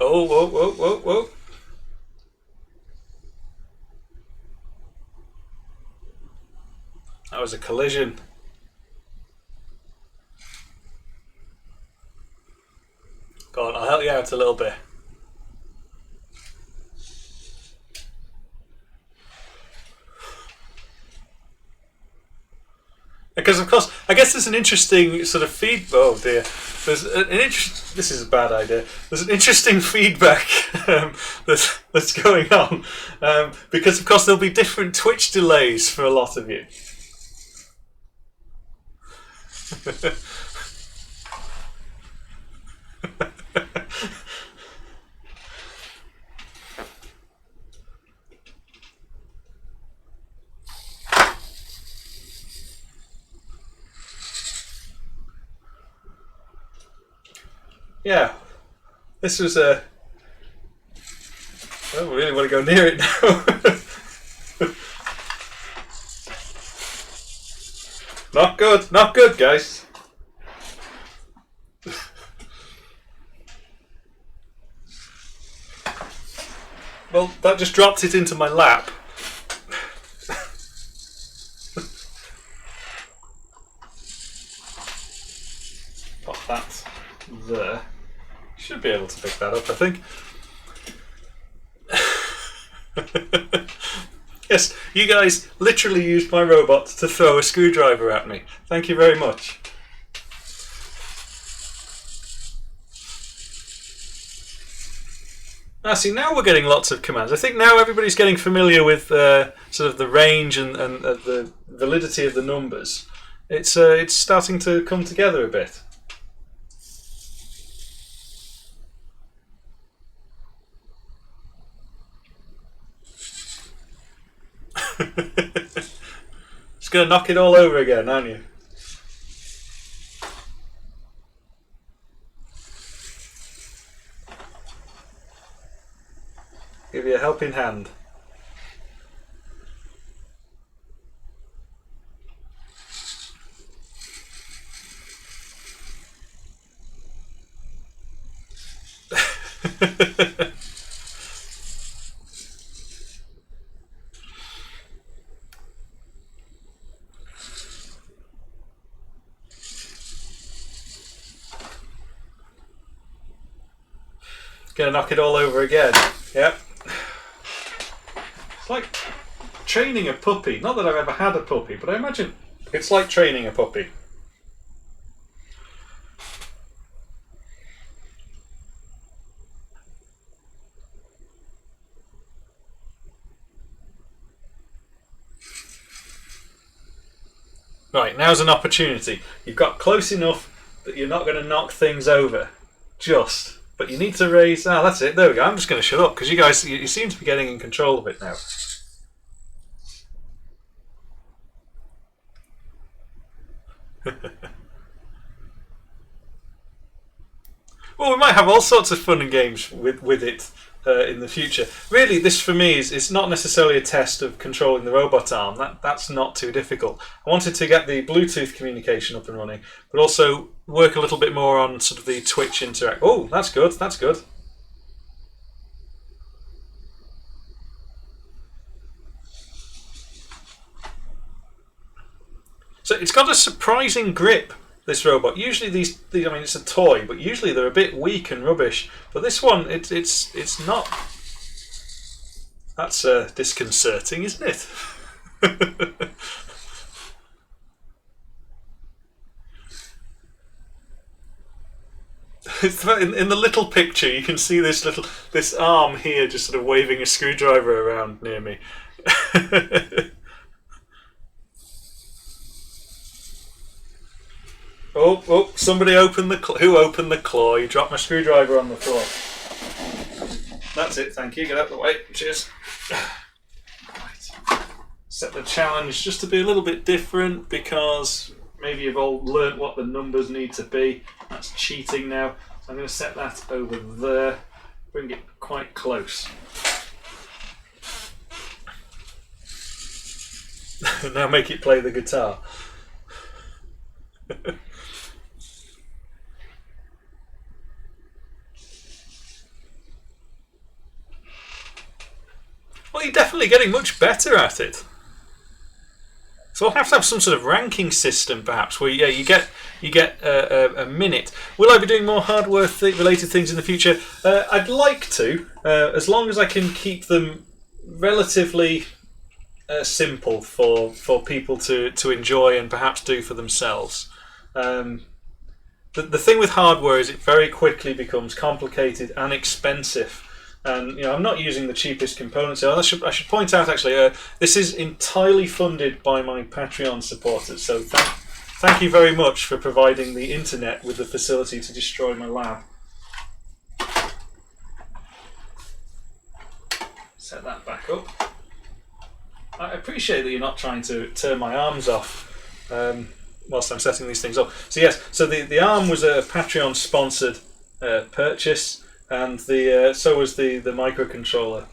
Oh, whoa, whoa, whoa, whoa. That was a collision. Go on, I'll help you out a little bit. Because of course, I guess there's an interesting sort of feed. Oh dear, there's an This is a bad idea. There's an interesting feedback that's going on because of course there'll be different Twitch delays for a lot of you. Yeah, this was a. I don't really want to go near it now. Not good, guys. Well, that just dropped it into my lap. Pop that there. Should be able to pick that up, I think. Yes, you guys literally used my robot to throw a screwdriver at me. Thank you very much. See, now we're getting lots of commands. I think now everybody's getting familiar with sort of the range and the validity of the numbers. It's starting to come together a bit. Just going to knock it all over again, aren't you? Give you a helping hand. Gonna knock it all over again. Yep. It's like training a puppy. Not that I've ever had a puppy, but I imagine it's like training a puppy. Right, now's an opportunity. You've got close enough that you're not going to knock things over. Just. But you need to raise... Ah, that's it. There we go. I'm just going to shut up because you guys, you seem to be getting in control of it now. Well, we might have all sorts of fun and games with it in the future. Really, this for me is it's not necessarily a test of controlling the robot arm. That's not too difficult. I wanted to get the Bluetooth communication up and running, but also work a little bit more on sort of the Twitch interact. Oh, that's good. That's good. So it's got a surprising grip, this robot. Usually these I mean, it's a toy, but usually they're a bit weak and rubbish. But this one, it's not. That's disconcerting, isn't it? In the little picture, you can see this arm here, just sort of waving a screwdriver around near me. Oh! Somebody opened the who opened the claw? You dropped my screwdriver on the floor. That's it. Thank you. Get out of the way. Cheers. Right. Set the challenge just to be a little bit different because maybe you've all learnt what the numbers need to be. That's cheating now. So I'm going to set that over there. Bring it quite close. Now make it play the guitar. Well, you're definitely getting much better at it. So we'll have to have some sort of ranking system, perhaps, where you get a minute. Will I be doing more hardware related things in the future? I'd like to, as long as I can keep them relatively simple for people to enjoy and perhaps do for themselves. The thing with hardware is it very quickly becomes complicated and expensive. And I'm not using the cheapest components. So I should point out actually, this is entirely funded by my Patreon supporters. So thank you very much for providing the internet with the facility to destroy my lab. Set that back up. I appreciate that you're not trying to turn my arms off whilst I'm setting these things up. So yes, so the arm was a Patreon sponsored purchase. And so was the microcontroller.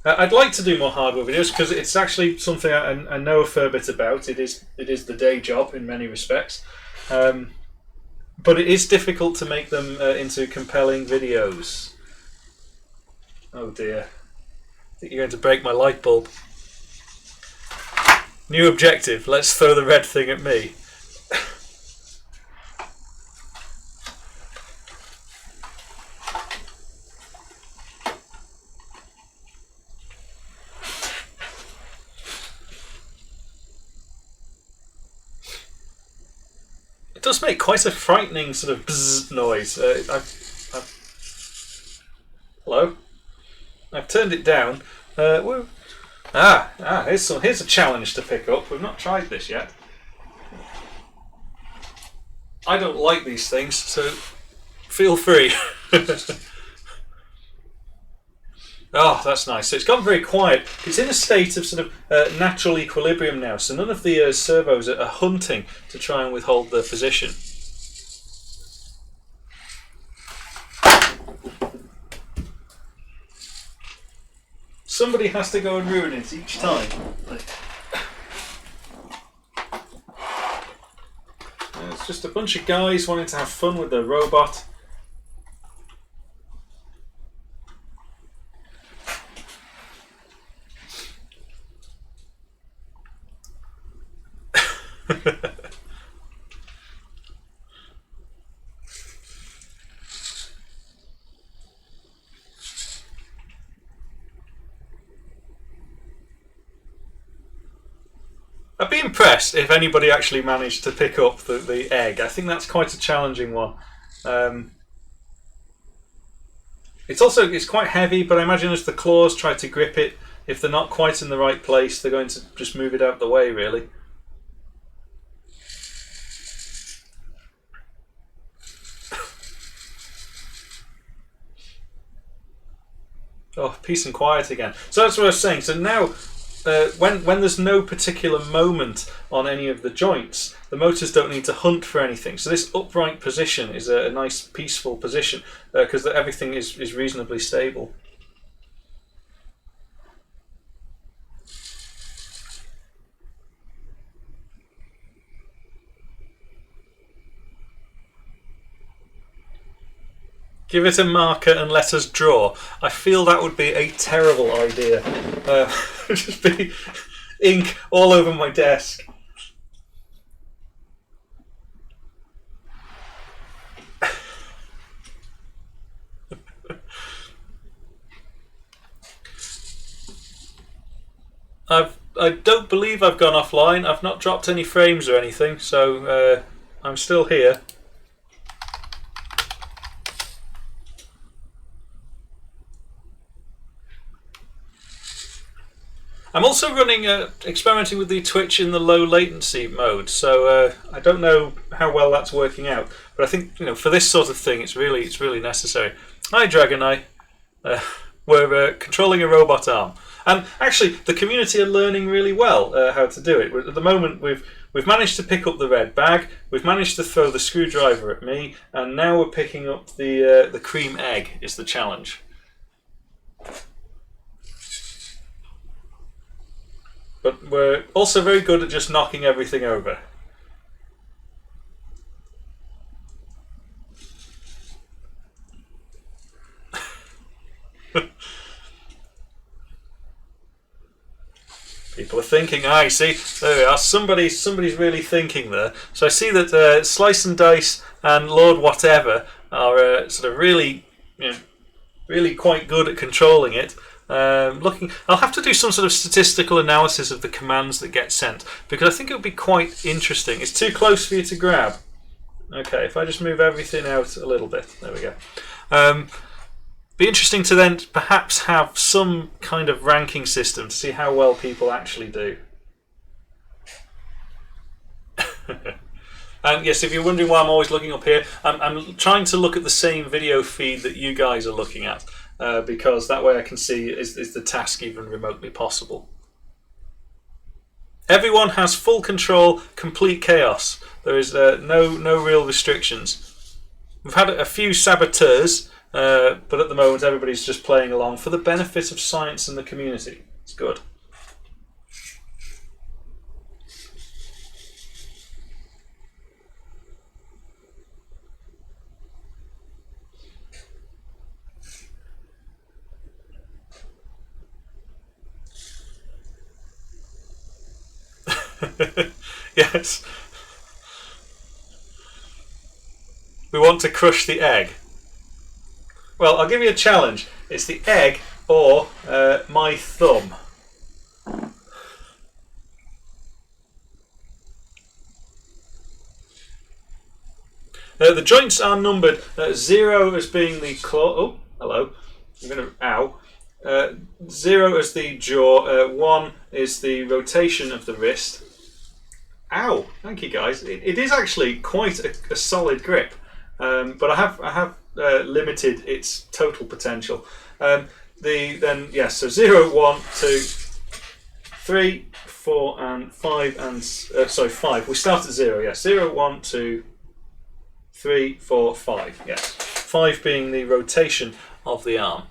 I'd like to do more hardware videos because it's actually something I know a fair bit about. It is the day job in many respects, but it is difficult to make them into compelling videos. Oh dear! I think you're going to break my light bulb. New objective: let's throw the red thing at me. It does make quite a frightening sort of bzzz noise. Hello? I've turned it down. Here's a challenge to pick up. We've not tried this yet. I don't like these things, so feel free. Oh, that's nice. So it's gone very quiet. It's in a state of sort of natural equilibrium now, so none of the servos are hunting to try and withhold their position. Somebody has to go and ruin it each time. It's just a bunch of guys wanting to have fun with their robot. I'd be impressed if anybody actually managed to pick up the egg. I think that's quite a challenging one. It's quite heavy, but I imagine as the claws try to grip it, if they're not quite in the right place, they're going to just move it out of the way, really. Oh, peace and quiet again. So that's what I was saying. So now when there's no particular moment on any of the joints, the motors don't need to hunt for anything. So this upright position is a nice peaceful position because everything is reasonably stable. Give it a marker and let us draw. I feel that would be a terrible idea. Just be ink all over my desk. I don't believe I've gone offline. I've not dropped any frames or anything, so I'm still here. I'm also running experimenting with the Twitch in the low latency mode, so I don't know how well that's working out. But I think for this sort of thing, it's really necessary. Hi, Dragoneye. We're controlling a robot arm, and actually, the community are learning really well how to do it. At the moment, we've managed to pick up the red bag. We've managed to throw the screwdriver at me, and now we're picking up the cream egg. Is the challenge. But we're also very good at just knocking everything over. People are thinking, I see, there we are, somebody's really thinking there. So I see that Slice and Dice and Lord Whatever are sort of really quite good at controlling it. I'll have to do some sort of statistical analysis of the commands that get sent, because I think it would be quite interesting. It's too close for you to grab. Okay, if I just move everything out a little bit, there we go. Be interesting to then perhaps have some kind of ranking system to see how well people actually do. And yes, if you're wondering why I'm always looking up here, I'm trying to look at the same video feed that you guys are looking at. Because that way I can see is the task even remotely possible. Everyone has full control, complete chaos. There is no real restrictions. We've had a few saboteurs, but at the moment everybody's just playing along for the benefit of science and the community. It's good. Yes. We want to crush the egg. Well, I'll give you a challenge. It's the egg or my thumb. The joints are numbered. 0 as being the claw. Oh, hello. I'm going to. Ow. 0 as the jaw. 1 is the rotation of the wrist. Ow! Thank you, guys. It is actually quite a solid grip, but I have limited its total potential. So 0, 1, 2, 3, 4, and 5, and 5. We start at 0. Yes, 0, 1, 2, 3, 4, 5. Yes, 5 being the rotation of the arm.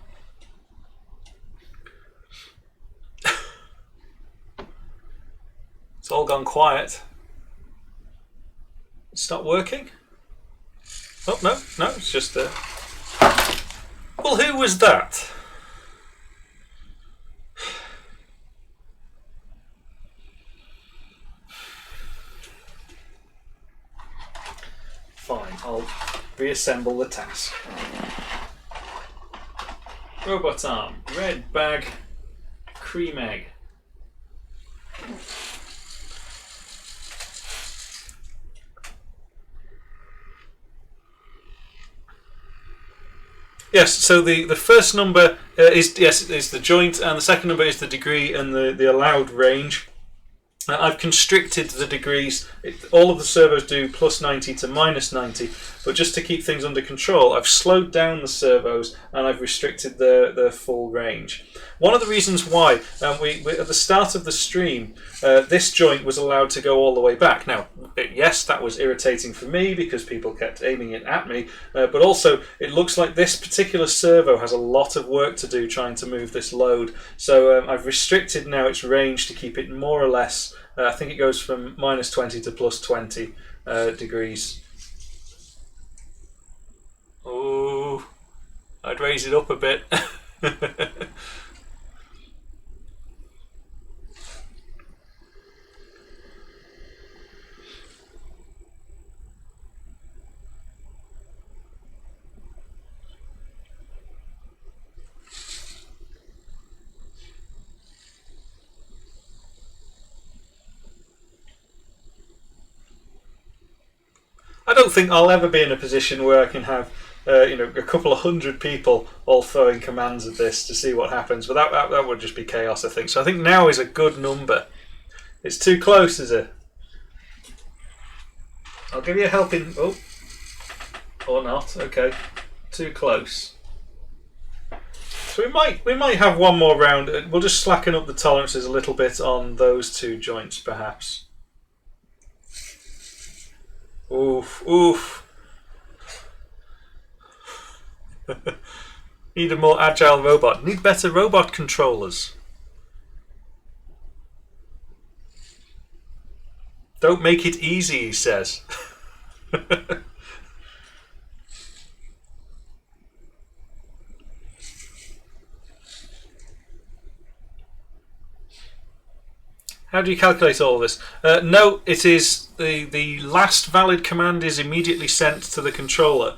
It's all gone quiet. It's not working? Oh, no, it's just... Well, who was that? Fine, I'll reassemble the task. Robot arm, red bag, cream egg. Yes, so the first number is the joint, and the second number is the degree and the allowed range. I've constricted the degrees. All of the servos do plus 90 to minus 90, but just to keep things under control, I've slowed down the servos and I've restricted the full range. One of the reasons why, we at the start of the stream, this joint was allowed to go all the way back. Now, yes, that was irritating for me because people kept aiming it at me, but also it looks like this particular servo has a lot of work to do trying to move this load. So I've restricted now its range to keep it more or less, I think it goes from minus 20 to plus 20 degrees. Oh, I'd raise it up a bit. I don't think I'll ever be in a position where I can have a couple of hundred people all throwing commands at this to see what happens, but that would just be chaos, I think. So I think now is a good number. It's too close, is it? I'll give you a helping... Oh. Or not. Okay. Too close. So we might have one more round. We'll just slacken up the tolerances a little bit on those two joints, perhaps. Oof, oof. Need a more agile robot. Need better robot controllers. Don't make it easy, he says. How do you calculate all of this? No, it is the last valid command is immediately sent to the controller.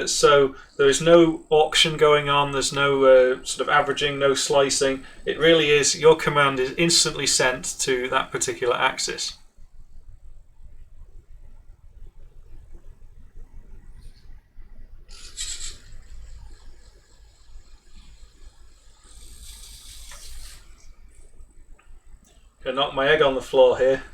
So there is no auction going on. There's no sort of averaging, no slicing. It really is your command is instantly sent to that particular axis. Gonna knock my egg on the floor here.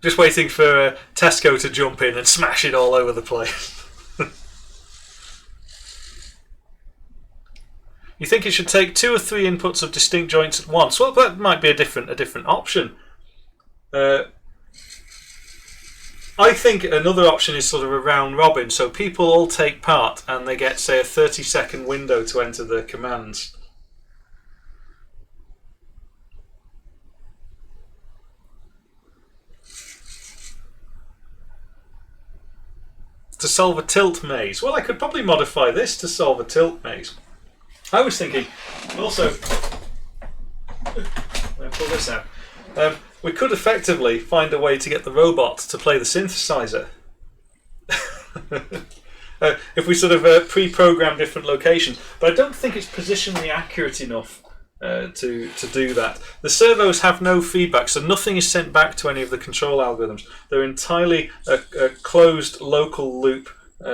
Just waiting for Tesco to jump in and smash it all over the place. You think it should take 2 or 3 inputs of distinct joints at once? Well, that might be a different option. I think another option is sort of a round robin, so people all take part and they get, say, a 30-second window to enter their commands. To solve a tilt maze. Well, I could probably modify this to solve a tilt maze. I was thinking, also, I'll pull this out. We could effectively find a way to get the robot to play the synthesizer. If we sort of pre-program different locations. But I don't think it's positionally accurate enough to do that. The servos have no feedback, so nothing is sent back to any of the control algorithms. They're entirely a closed local loop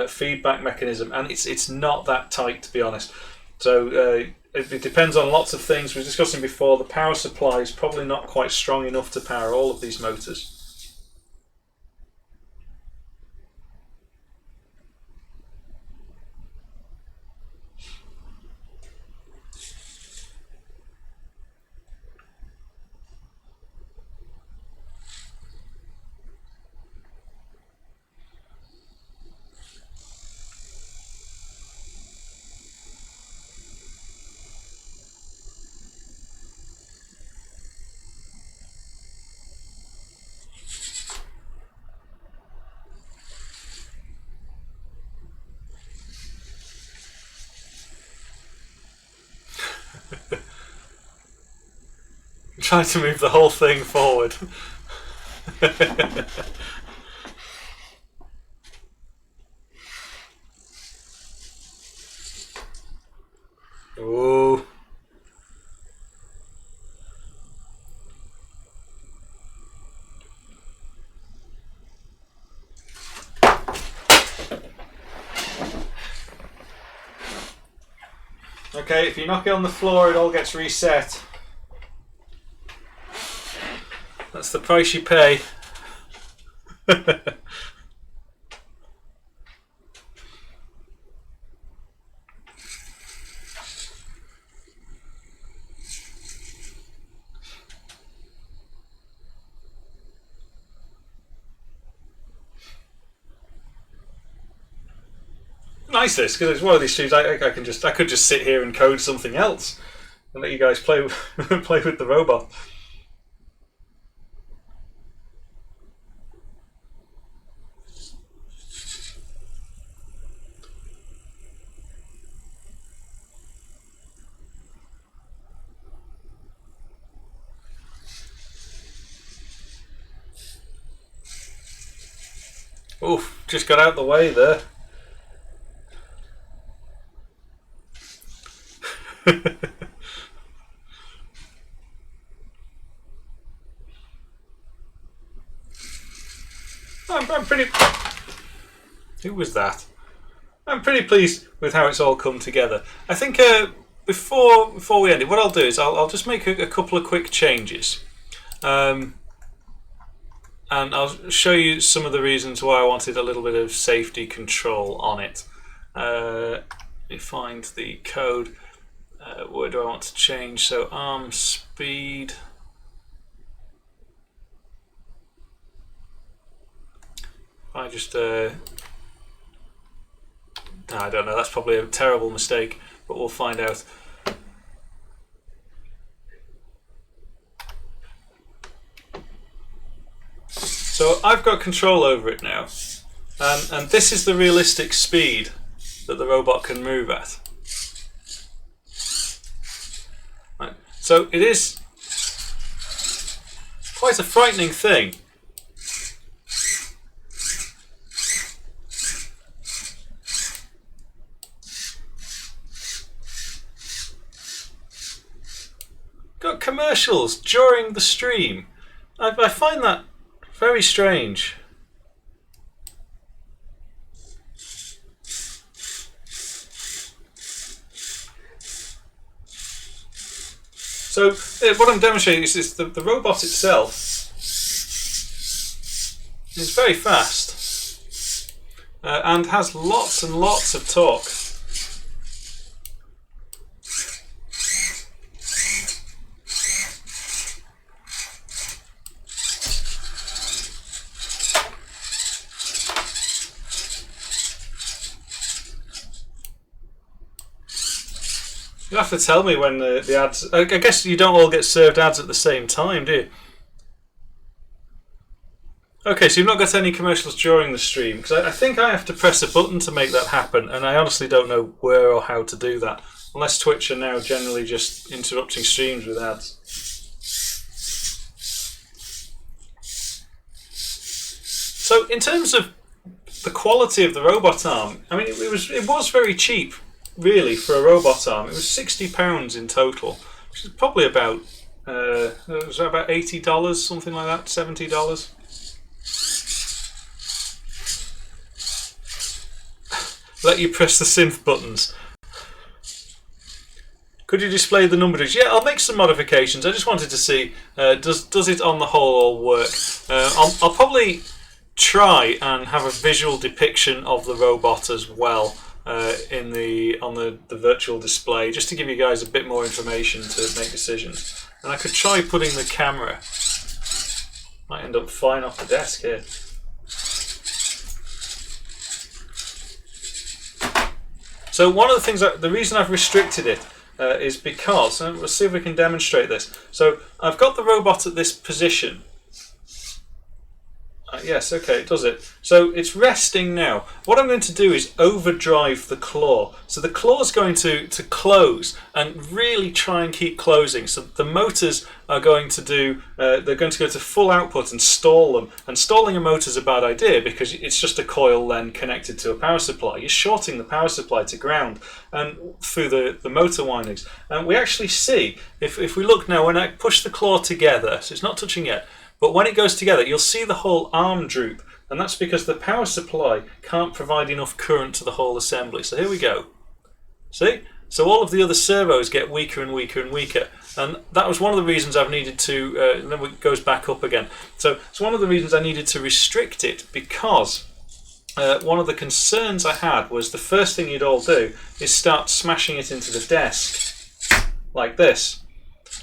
feedback mechanism, and it's not that tight, to be honest. So it depends on lots of things. We were discussing before, the power supply is probably not quite strong enough to power all of these motors. Trying to move the whole thing forward. Ooh. Okay, if you knock it on the floor, it all gets reset. That's the price you pay. Nice this, because it's one of these streams I could just sit here and code something else and let you guys play play with the robot. Oof, just got out the way there. I'm pretty... Who was that? I'm pretty pleased with how it's all come together. I think before we end it, what I'll do is I'll just make a couple of quick changes. And I'll show you some of the reasons why I wanted a little bit of safety control on it. Let me find the code. Where do I want to change? So arm speed. I just no, I don't know. That's probably a terrible mistake, but we'll find out. So I've got control over it now, and this is the realistic speed that the robot can move at. Right. So it is quite a frightening thing. Got commercials during the stream. I find that very strange. So what I'm demonstrating is the robot itself is very fast and has lots and lots of torque. You'll have to tell me when the ads... I guess you don't all get served ads at the same time, do you? Okay, so you've not got any commercials during the stream, because I think I have to press a button to make that happen, and I honestly don't know where or how to do that, unless Twitch are now generally just interrupting streams with ads. So in terms of the quality of the robot arm, I mean, it was very cheap. Really, for a robot arm, it was £60 in total, which is probably about it was about $80, something like that, $70. Let you press the synth buttons. Could you display the numberings? Yeah, I'll make some modifications. I just wanted to see does it on the whole all work. I'll probably try and have a visual depiction of the robot as well. On the virtual display, just to give you guys a bit more information to make decisions. And I could try putting the camera. Might end up flying off the desk here. So one of the things, the reason I've restricted it is because, and we'll see if we can demonstrate this. So I've got the robot at this position. Yes, okay, it does it. So it's resting now. What I'm going to do is overdrive the claw. So the claw is going to close and really try and keep closing. So the motors are going to do, they're going to go to full output and stall them. And stalling a motor is a bad idea because it's just a coil then connected to a power supply. You're shorting the power supply to ground and through the motor windings. And we actually see, if we look now, when I push the claw together, so it's not touching yet, but when it goes together, you'll see the whole arm droop, and that's because the power supply can't provide enough current to the whole assembly. So here we go. See? So all of the other servos get weaker and weaker and weaker. And that was one of the reasons I've needed to, then it goes back up again. So it's one of the reasons I needed to restrict it, because one of the concerns I had was the first thing you'd all do is start smashing it into the desk, like this.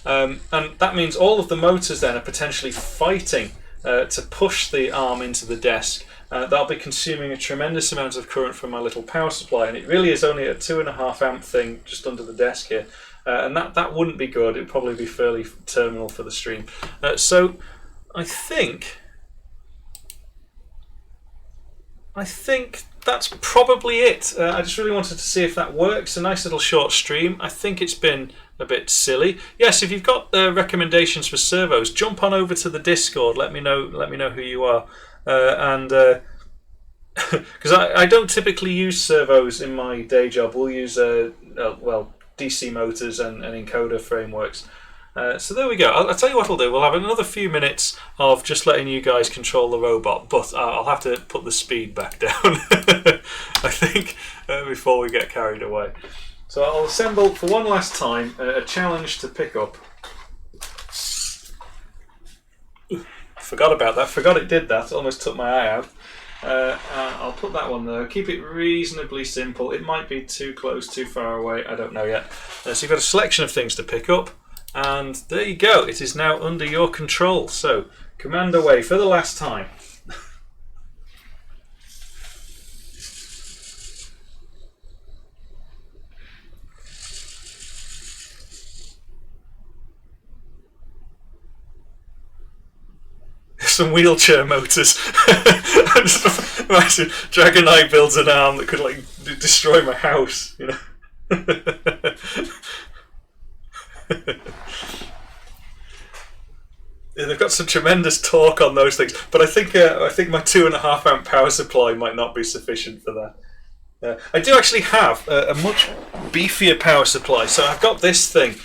And that means all of the motors then are potentially fighting to push the arm into the desk. That'll be consuming a tremendous amount of current from my little power supply, and it really is only a 2.5 amp thing just under the desk here. And that wouldn't be good. It'd probably be fairly terminal for the stream. So I think that's probably it. I just really wanted to see if that works. A nice little short stream. I think it's been a bit silly. Yes, if you've got recommendations for servos, jump on over to the Discord. Let me know who you are. Because I don't typically use servos in my day job. We'll use DC motors and encoder frameworks. So there we go. I'll tell you what I'll do. We'll have another few minutes of just letting you guys control the robot, but I'll have to put the speed back down, I think, before we get carried away. So I'll assemble for one last time a challenge to pick up. Forgot about that. Forgot it did that. Almost took my eye out. I'll put that one there. Keep it reasonably simple. It might be too close, too far away. I don't know yet. So you've got a selection of things to pick up. And there you go. It is now under your control. So command away for the last time. Some wheelchair motors. I'm just imagine Dragon Eye builds an arm that could like destroy my house, you know. Yeah, they've got some tremendous torque on those things, but I think my 2.5 amp power supply might not be sufficient for that. I do actually have a much beefier power supply. So I've got this thing,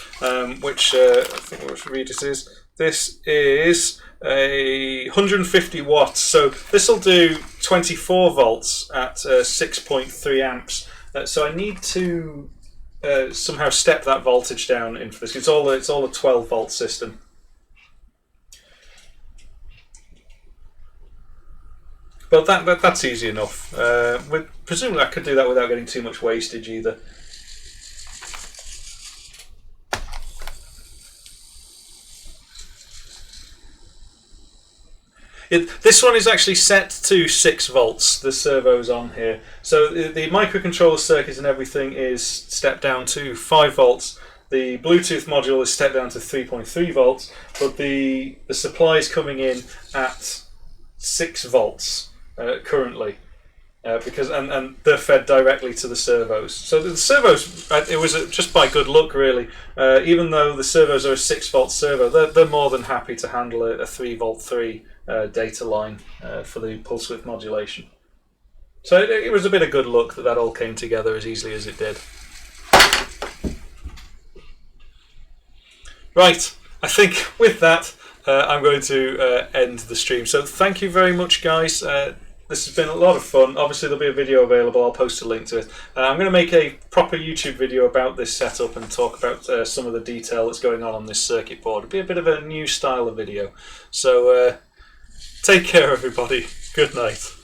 which I think which read it is. This is a 150 watts. So this will do 24 volts at 6.3 amps. So I need to somehow step that voltage down in for this. It's all a 12 volt system. But that's easy enough. Presumably I could do that without getting too much wastage either. This one is actually set to 6 volts, the servos on here. So the microcontroller circuit and everything is stepped down to 5 volts. The Bluetooth module is stepped down to 3.3 volts, but the supply is coming in at 6 volts currently. Because and they're fed directly to the servos. So the servos, it was just by good luck really. Even though the servos are a 6 volt servo, they're more than happy to handle a 3 volt 3 data line for the pulse width modulation. So it was a bit of good luck that all came together as easily as it did. Right, I think with that I'm going to end the stream. So thank you very much, guys. This has been a lot of fun. Obviously there'll be a video available. I'll post a link to it. I'm going to make a proper YouTube video about this setup and talk about some of the detail that's going on this circuit board. It'll be a bit of a new style of video. So take care, everybody. Good night.